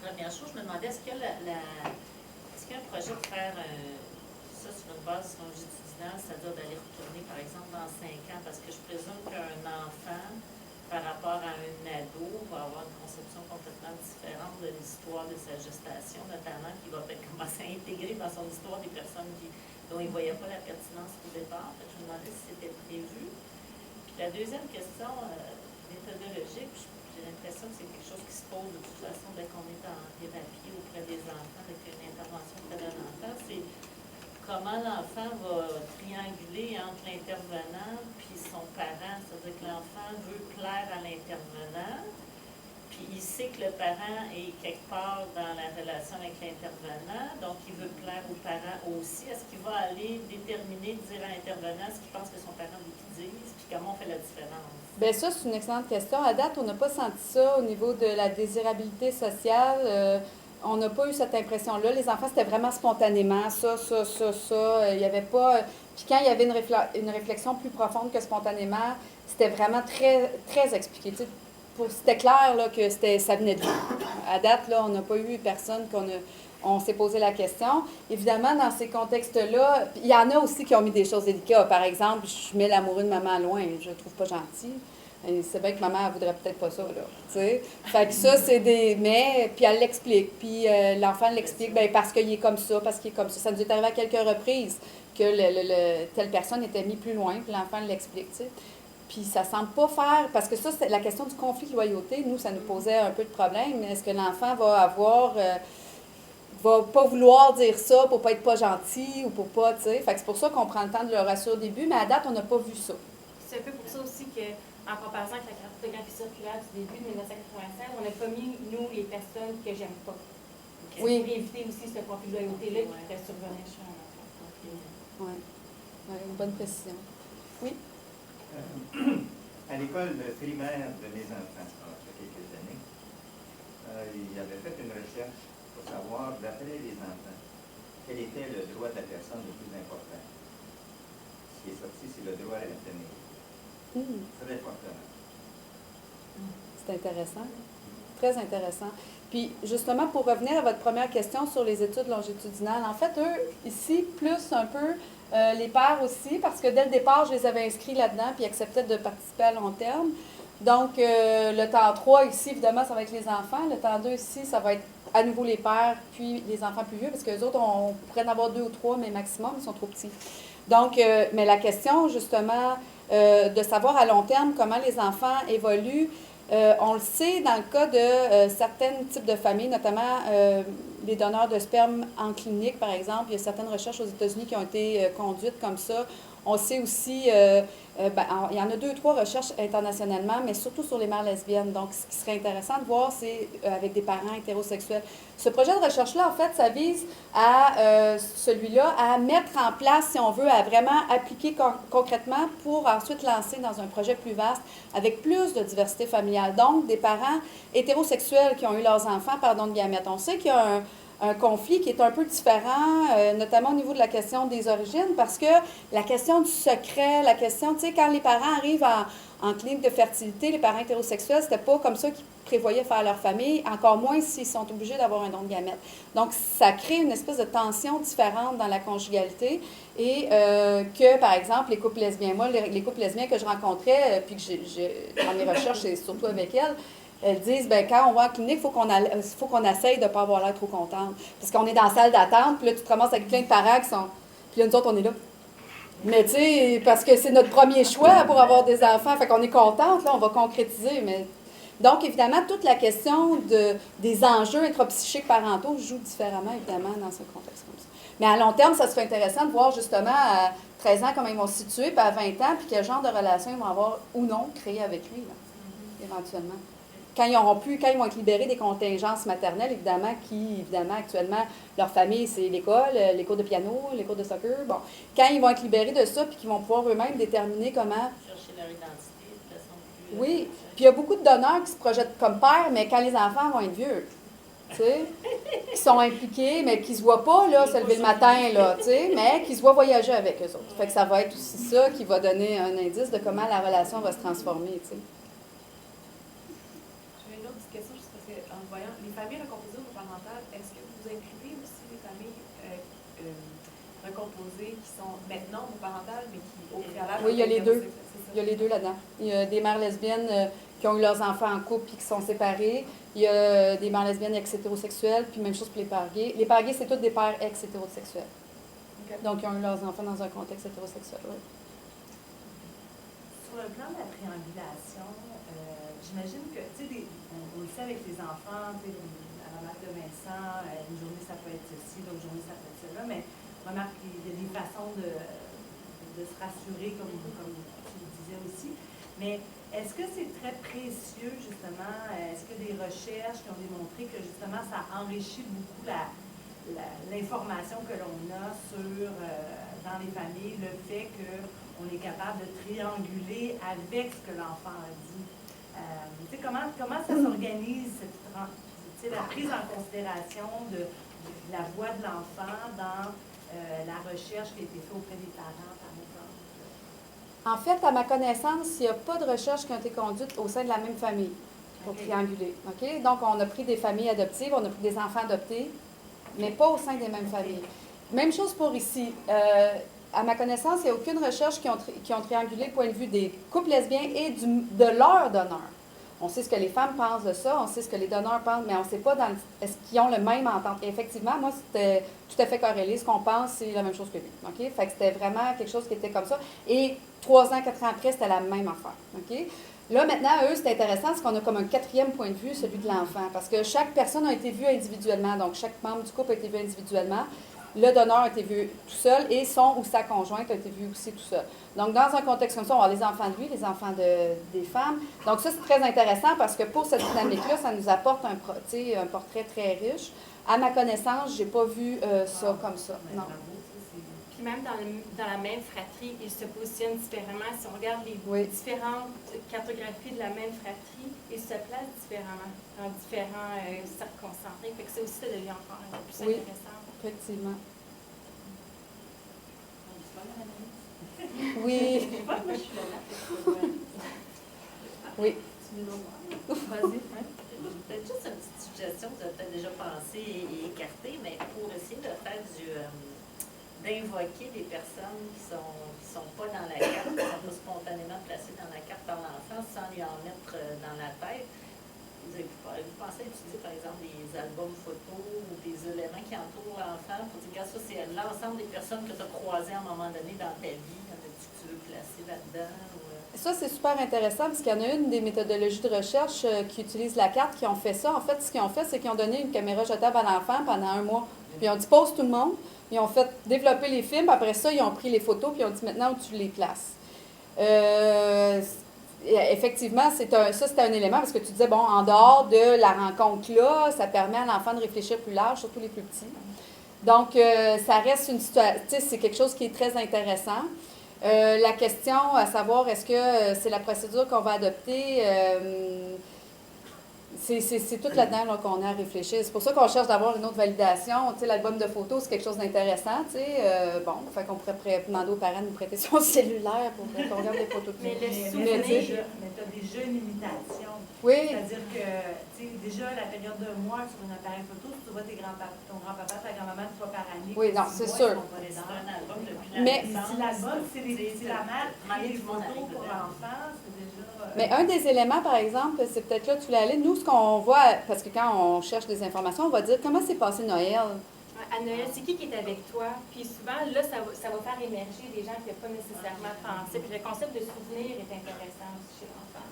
Première chose, je me demandais, est-ce qu'il y a un projet de faire ça sur une base longitudinale, c'est-à-dire d'aller retourner, par exemple, dans 5 ans, parce que je présume qu'un enfant, par rapport à un ado, va avoir une conception complètement différente de l'histoire de sa gestation, notamment qui va peut-être commencer à intégrer dans son histoire des personnes dont il ne voyait pas la pertinence au départ. Je me demandais si c'était prévu. Puis la deuxième question méthodologique, j'ai l'impression que c'est quelque chose qui se pose de toute façon dès qu'on est en thérapie auprès des enfants, avec une intervention auprès d'un enfant, c'est comment l'enfant va trianguler entre l'intervenant puis son parent. C'est-à-dire que l'enfant veut plaire à l'intervenant, puis il sait que le parent est quelque part dans la relation avec l'intervenant, donc il veut plaire aux parents aussi. Est-ce qu'il va aller déterminer, dire à l'intervenant ce qu'il pense que son parent veut qu'il dise, puis comment on fait la différence?
Bien, ça, c'est une excellente question. À date, on n'a pas senti ça au niveau de la désirabilité sociale. On n'a pas eu cette impression-là. Les enfants, c'était vraiment spontanément, ça. Il n'y avait pas... Puis quand il y avait une réflexion plus profonde que spontanément, c'était vraiment très, très expliqué. Tu sais, c'était clair là, que ça venait de lui. À date, là, on n'a pas eu personne on s'est posé la question. Évidemment, dans ces contextes-là, il y en a aussi qui ont mis des choses délicates. Par exemple, je mets l'amoureux de maman loin, je le trouve pas gentil. Et c'est vrai que maman, elle voudrait peut-être pas ça, là, tu sais. Fait que ça, c'est des... Mais, puis elle l'explique, puis l'enfant l'explique, bien, parce qu'il est comme ça, parce qu'il est comme ça. Ça nous est arrivé à quelques reprises que telle personne était mise plus loin, puis l'enfant l'explique, tu sais. Puis ça semble pas faire... Parce que ça, c'est la question du conflit de loyauté. Nous, ça nous posait un peu de problème. Est-ce que l'enfant va avoir... va pas vouloir dire ça pour pas être pas gentil ou pour pas, tu sais. Fait que c'est pour ça qu'on prend le temps de le rassurer au début, mais à date, on n'a pas vu ça.
C'est un peu pour ça aussi qu'en comparaison avec la cartographie circulaire du début de 1996, on n'a pas mis, nous, les personnes que j'aime pas.
Oui.
Pour éviter aussi ce conflit de loyauté-là qui pourrait survenir chez un enfant.
Oui. Ouais, une bonne précision. Oui?
À l'école primaire de mes enfants, il y a quelques années, ils avaient fait une recherche pour savoir, d'après les enfants, quel était le droit de la personne le plus important. Ce qui est sorti, c'est le droit à la famille. Très fortement.
C'est intéressant. Très intéressant. Puis, justement, pour revenir à votre première question sur les études longitudinales, en fait, eux, ici, plus un peu les pères aussi, parce que dès le départ, je les avais inscrits là-dedans, puis ils acceptaient de participer à long terme. Donc, le temps 3, ici, évidemment, ça va être les enfants. Le temps 2, ici, ça va être à nouveau les pères, puis les enfants plus vieux, parce que les autres, on pourrait en avoir 2 ou 3, mais maximum, ils sont trop petits. Donc, mais la question, justement, de savoir à long terme comment les enfants évoluent, on le sait dans le cas de certains types de familles, notamment les donneurs de sperme en clinique, par exemple. Il y a certaines recherches aux États-Unis qui ont été conduites comme ça. On sait aussi, il y en a 2 ou 3 recherches internationalement, mais surtout sur les mères lesbiennes. Donc, ce qui serait intéressant de voir, c'est avec des parents hétérosexuels. Ce projet de recherche-là, en fait, ça vise à celui-là, à mettre en place, si on veut, à vraiment appliquer concrètement pour ensuite lancer dans un projet plus vaste avec plus de diversité familiale. Donc, des parents hétérosexuels qui ont eu leurs enfants par don de gamètes. On sait qu'il y a un conflit qui est un peu différent, notamment au niveau de la question des origines, parce que la question du secret, la question, tu sais, quand les parents arrivent en clinique de fertilité, les parents hétérosexuels, c'était pas comme ça qu'ils prévoyaient faire leur famille, encore moins s'ils sont obligés d'avoir un don de gamètes. Donc, ça crée une espèce de tension différente dans la conjugalité et que, par exemple, les couples lesbiens, moi, les couples lesbiens que je rencontrais, puis que dans mes recherches, c'est surtout avec elles disent, bien, quand on va en clinique, il faut qu'on essaye de ne pas avoir l'air trop contente. Parce qu'on est dans la salle d'attente, puis là, tu te ramasses avec plein de parents qui sont... Puis là, nous autres, on est là. Mais tu sais, parce que c'est notre premier choix pour avoir des enfants, fait qu'on est contente, là, on va concrétiser. Mais... Donc, évidemment, toute la question des enjeux intrapsychiques parentaux joue différemment, évidemment, dans ce contexte comme ça. Mais à long terme, ça serait intéressant de voir, justement, à 13 ans, comment ils vont se situer, puis à 20 ans, puis quel genre de relation ils vont avoir ou non créé avec lui, là, éventuellement. Quand ils vont être libérés des contingences maternelles, évidemment, actuellement, leur famille, c'est l'école, les cours de piano, les cours de soccer. Bon, quand ils vont être libérés de ça, puis qu'ils vont pouvoir eux-mêmes déterminer comment...
Chercher leur identité de façon plus...
Oui, puis il y a beaucoup de donneurs qui se projettent comme pères, mais quand les enfants vont être vieux, tu sais, qui sont impliqués, mais qui ne se voient pas, là, se lever le matin, là, tu sais, mais qui se voient voyager avec eux autres. Fait que ça va être aussi ça qui va donner un indice de comment la relation va se transformer, tu sais.
Question, juste parce qu'en voyant les familles recomposées ou parentales, est-ce que vous incluez aussi les familles recomposées qui sont maintenant parentales, mais qui au préalable...
Oui, il y a les deux. Il y a les deux là-dedans. Il y a des mères lesbiennes qui ont eu leurs enfants en couple puis qui sont séparées. Il y a des mères lesbiennes ex-hétérosexuelles, puis même chose pour les pères gays. Les pères gays, c'est tous des pères ex-hétérosexuels. Okay. Donc, ils ont eu leurs enfants dans un contexte hétérosexuel, oui.
Sur le plan de la triangulation, j'imagine que, tu sais, on le sait avec les enfants, tu sais, à la marque de Vincent, une journée ça peut être ceci, l'autre journée ça peut être cela, mais on remarque qu'il y a des façons de se rassurer, comme tu le disais aussi. Mais est-ce que c'est très précieux, justement? Est-ce que des recherches qui ont démontré que, justement, ça enrichit beaucoup l'information que l'on a dans les familles, le fait qu'on est capable de trianguler avec ce que l'enfant a dit? Tu sais, comment ça s'organise, la prise en considération de la voix de l'enfant dans la recherche qui a été faite auprès des parents, par exemple?
En fait, à ma connaissance, il n'y a pas de recherche qui ont été conduites au sein de la même famille pour trianguler. OK? Donc, on a pris des familles adoptives, on a pris des enfants adoptés, mais pas au sein des mêmes familles. Même chose pour ici. À ma connaissance, il n'y a aucune recherche qui ont triangulé le point de vue des couples lesbiens et de leurs donneurs. On sait ce que les femmes pensent de ça, on sait ce que les donneurs pensent, mais on ne sait pas est-ce qu'ils ont le même entente. Et effectivement, moi, c'était tout à fait corrélé. Ce qu'on pense, c'est la même chose que lui. OK? Fait que c'était vraiment quelque chose qui était comme ça. Et 3 ans, 4 ans après, c'était la même affaire. OK? Là, maintenant, eux, c'est intéressant, parce qu'on a comme un 4e point de vue, celui de l'enfant. Parce que chaque personne a été vue individuellement. Donc, chaque membre du couple a été vu individuellement. Le donneur a été vu tout seul et son ou sa conjointe a été vu aussi tout seul. Donc, dans un contexte comme ça, on va avoir les enfants de lui, les enfants des femmes. Donc, ça, c'est très intéressant parce que pour cette dynamique-là, ça nous apporte un portrait très riche. À ma connaissance, je n'ai pas vu ça comme ça. Non.
Puis même dans la même fratrie, ils se positionnent différemment. Si on regarde les différentes cartographies de la même fratrie, ils se placent différemment dans différents cercles concentriques. Fait que ça aussi, ça devient encore un peu plus intéressant.
Effectivement. Oui.
Moi, je suis là.
Oui.
Vas-y.
Peut-être juste une petite suggestion que vous avez peut-être déjà pensé et écarté, mais pour essayer de faire d'invoquer des personnes qui sont pas dans la carte, qui sont pas spontanément placées dans la carte par l'enfant sans lui en mettre dans la tête. Vous pensez utiliser, par exemple, des albums photos ou des éléments qui entourent l'enfant pour dire que ça, c'est l'ensemble des personnes que tu as croisées à un moment donné dans ta vie, que tu veux placer là-dedans?
Ça, c'est super intéressant parce qu'il y en a une des méthodologies de recherche qui utilise la carte qui ont fait ça. En fait, ce qu'ils ont fait, c'est qu'ils ont donné une caméra jetable à l'enfant pendant 1 mois. Puis ils ont dit « pose tout le monde ». Ils ont fait développer les films. Après ça, ils ont pris les photos puis ils ont dit « maintenant, où tu les places ». Effectivement, c'était un élément parce que tu disais, bon, en dehors de la rencontre-là, ça permet à l'enfant de réfléchir plus large, surtout les plus petits. Donc, ça reste une situation, tu sais, c'est quelque chose qui est très intéressant. La question à savoir, est-ce que c'est la procédure qu'on va adopter? C'est tout là-dedans là, qu'on a à réfléchir. C'est pour ça qu'on cherche d'avoir une autre validation. Tu sais, l'album de photos, c'est quelque chose d'intéressant. Tu sais, bon, fait qu'on pourrait demander aux parents de nous prêter son cellulaire pour qu'on regarde les photos.
Mais le
Mais
souvenir,
tu as déjà une limitation.
Oui.
C'est-à-dire que, tu sais, déjà, la période de mois sur un appareil photo, si tu vois ton grand-papa, ta grand-maman 2 fois par année.
Oui, non, c'est sûr.
C'est un album depuis la
Mais
naissance.
Si l'album, si la mère
Marie,
fait des
tout le monde
photos
arrive
pour
dedans.
l'enfant, c'est déjà...
Mais un des éléments, par exemple, c'est peut-être là que tu voulais aller. Nous, ce qu'on voit, parce que quand on cherche des informations, on va dire comment s'est passé Noël.
À Noël, c'est qui est avec toi? Puis souvent, là, ça va faire émerger des gens qui n'ont pas nécessairement pensé. Puis le concept de souvenir est intéressant aussi chez l'enfant.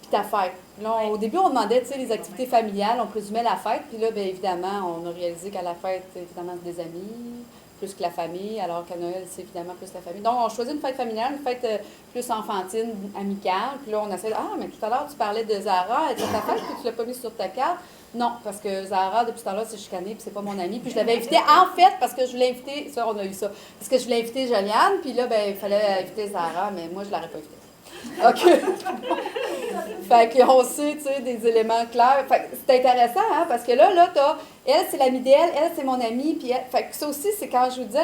Puis ta fête. Là, au début, on demandait, tu sais, les activités familiales, on présumait la fête. Puis là, bien évidemment, on a réalisé qu'à la fête, évidemment, c'est des amis, plus que la famille, alors qu'à Noël, c'est évidemment plus la famille. Donc, on choisit une fête familiale, une fête plus enfantine, amicale. Puis là, on essaie de, ah, mais tout à l'heure, tu parlais de Zahra, elle était ta fête, puis tu l'as pas mis sur ta carte. Non, parce que Zahra, depuis tout à l'heure, c'est chicané, puis c'est pas mon amie. Puis je l'avais invitée, en fait, parce que je voulais inviter, ça, on a eu ça, parce que je voulais inviter Joliane, puis là, ben il fallait inviter Zahra, mais moi, je l'aurais pas invitée. OK. Fait qu'on sait, tu sais, des éléments clairs. Fait que c'est intéressant, hein, parce que là, t'as, elle, c'est l'amie d'elle, elle, c'est mon amie, puis elle. Fait que ça aussi, c'est quand je vous disais,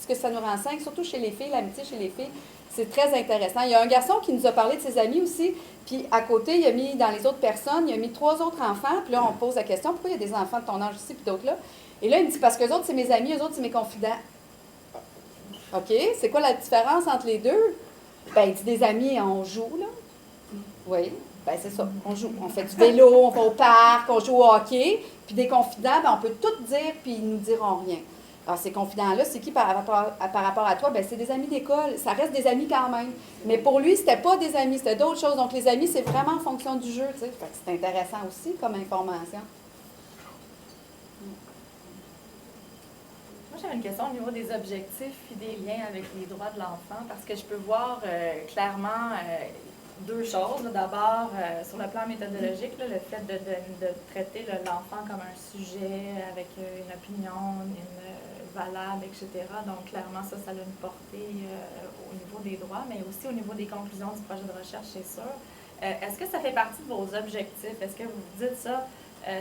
ce que ça nous renseigne, surtout chez les filles, l'amitié chez les filles, c'est très intéressant. Il y a un garçon qui nous a parlé de ses amis aussi, puis à côté, il a mis, dans les autres personnes, il a mis 3 autres enfants, puis là, on pose la question, pourquoi il y a des enfants de ton âge ici, puis d'autres là? Et là, il me dit, parce qu'eux autres, c'est mes amis, eux autres, c'est mes confidents. OK, c'est quoi la différence entre les deux? Ben, il dit, des amis, on joue, là. Oui, ben c'est ça, on joue. On fait du vélo, on va au parc, on joue au hockey. Puis des confidents, ben, on peut tout dire, puis ils ne nous diront rien. Alors, ces confidents-là, c'est qui par rapport à toi? Ben, c'est des amis d'école. Ça reste des amis quand même. Mais pour lui, c'était pas des amis, c'était d'autres choses. Donc, les amis, c'est vraiment en fonction du jeu, tu sais. Fait que c'est intéressant aussi comme information.
Moi, j'avais une question au niveau des objectifs et des liens avec les droits de l'enfant, parce que je peux voir clairement deux choses. Là. D'abord, sur le plan méthodologique, là, le fait de traiter l'enfant comme un sujet avec une opinion, une valable, etc. Donc, clairement, ça a une portée au niveau des droits, mais aussi au niveau des conclusions du projet de recherche, c'est sûr. Est-ce que ça fait partie de vos objectifs? Est-ce que vous dites ça,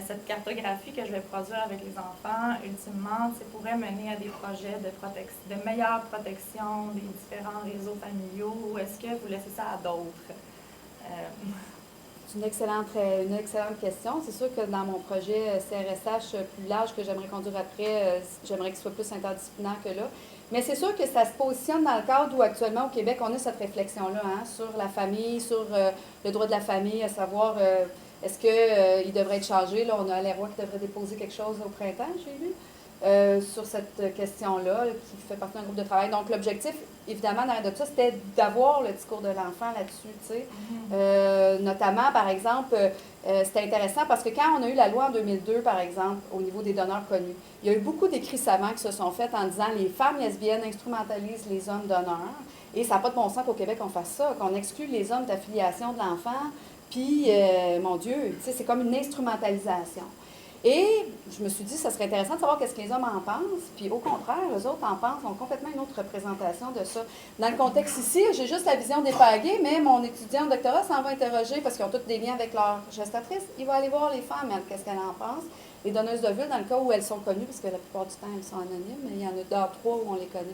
cette cartographie que je vais produire avec les enfants, ultimement, pourrait mener à des projets de meilleure protection des différents réseaux familiaux, ou est-ce que vous laissez ça à d'autres?
C'est une excellente question. C'est sûr que dans mon projet CRSH plus large que j'aimerais conduire après, j'aimerais qu'il soit plus interdisciplinaire que là. Mais c'est sûr que ça se positionne dans le cadre où actuellement au Québec, on a cette réflexion-là sur la famille, sur le droit de la famille, à savoir est-ce qu'il devrait être changé. Là, on a Alain Roy qui devrait déposer quelque chose au printemps, j'ai lu, sur cette question-là, qui fait partie d'un groupe de travail. Donc, l'objectif, évidemment, derrière de ça, c'était d'avoir le discours de l'enfant là-dessus, tu sais. Notamment, par exemple, c'était intéressant parce que quand on a eu la loi en 2002, par exemple, au niveau des donneurs connus, il y a eu beaucoup d'écrits savants qui se sont faits en disant les femmes lesbiennes instrumentalisent les hommes donneurs. Et ça n'a pas de bon sens qu'au Québec, on fasse ça, qu'on exclue les hommes d'affiliation de l'enfant. Puis, mon Dieu, tu sais, c'est comme une instrumentalisation. Et je me suis dit, ça serait intéressant de savoir qu'est-ce que les hommes en pensent. Puis, au contraire, eux autres en pensent, ont complètement une autre représentation de ça. Dans le contexte ici, j'ai juste la vision des pagués, mais mon étudiant en doctorat s'en va interroger parce qu'ils ont tous des liens avec leur gestatrice. Il va aller voir les femmes, elles, qu'est-ce qu'elles en pensent. Les donneuses d'ovules, dans le cas où elles sont connues, parce que la plupart du temps, elles sont anonymes, mais il y en a 2 à 3 où on les connaît.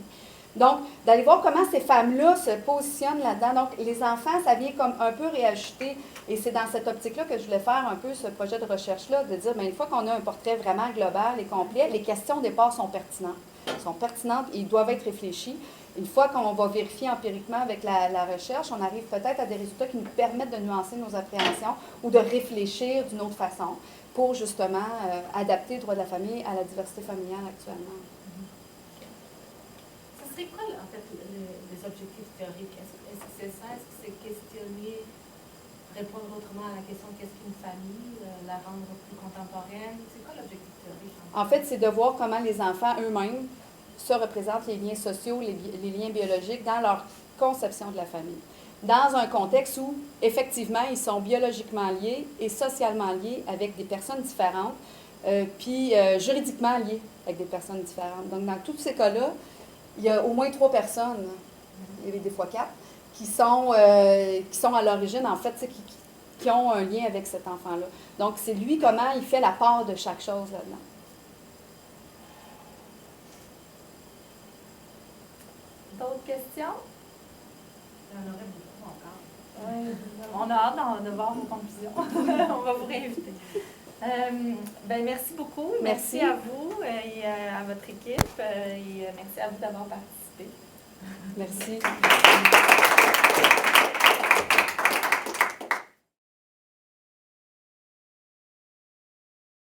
Donc, d'aller voir comment ces femmes-là se positionnent là-dedans. Donc, les enfants, ça vient comme un peu réajuster. Et c'est dans cette optique-là que je voulais faire un peu ce projet de recherche-là, de dire, bien, une fois qu'on a un portrait vraiment global et complet, les questions au départ sont pertinentes. Elles sont pertinentes et ils doivent être réfléchis. Une fois qu'on va vérifier empiriquement avec la recherche, on arrive peut-être à des résultats qui nous permettent de nuancer nos appréhensions ou de réfléchir d'une autre façon pour justement adapter le droit de la famille à la diversité familiale actuellement.
C'est quoi, en fait, les objectifs théoriques? Est-ce que c'est ça? Est-ce que c'est questionner, répondre autrement à la question qu'est-ce qu'une famille, la rendre plus contemporaine? C'est quoi l'objectif théorique?
En fait, c'est de voir comment les enfants eux-mêmes se représentent les liens sociaux, les liens biologiques dans leur conception de la famille. Dans un contexte où, effectivement, ils sont biologiquement liés et socialement liés avec des personnes différentes, puis juridiquement liés avec des personnes différentes. Donc, dans tous ces cas-là, il y a au moins 3 personnes, il y avait des fois 4, qui sont à l'origine, en fait, qui ont un lien avec cet enfant-là. Donc, c'est lui comment il fait la part de chaque chose là-dedans.
D'autres questions?
Il y en aurait beaucoup encore.
Oui, on a hâte de voir vos conclusions. On va vous réinviter. Ben, merci beaucoup. Merci à vous et à votre équipe. Et merci à vous d'avoir participé.
Merci.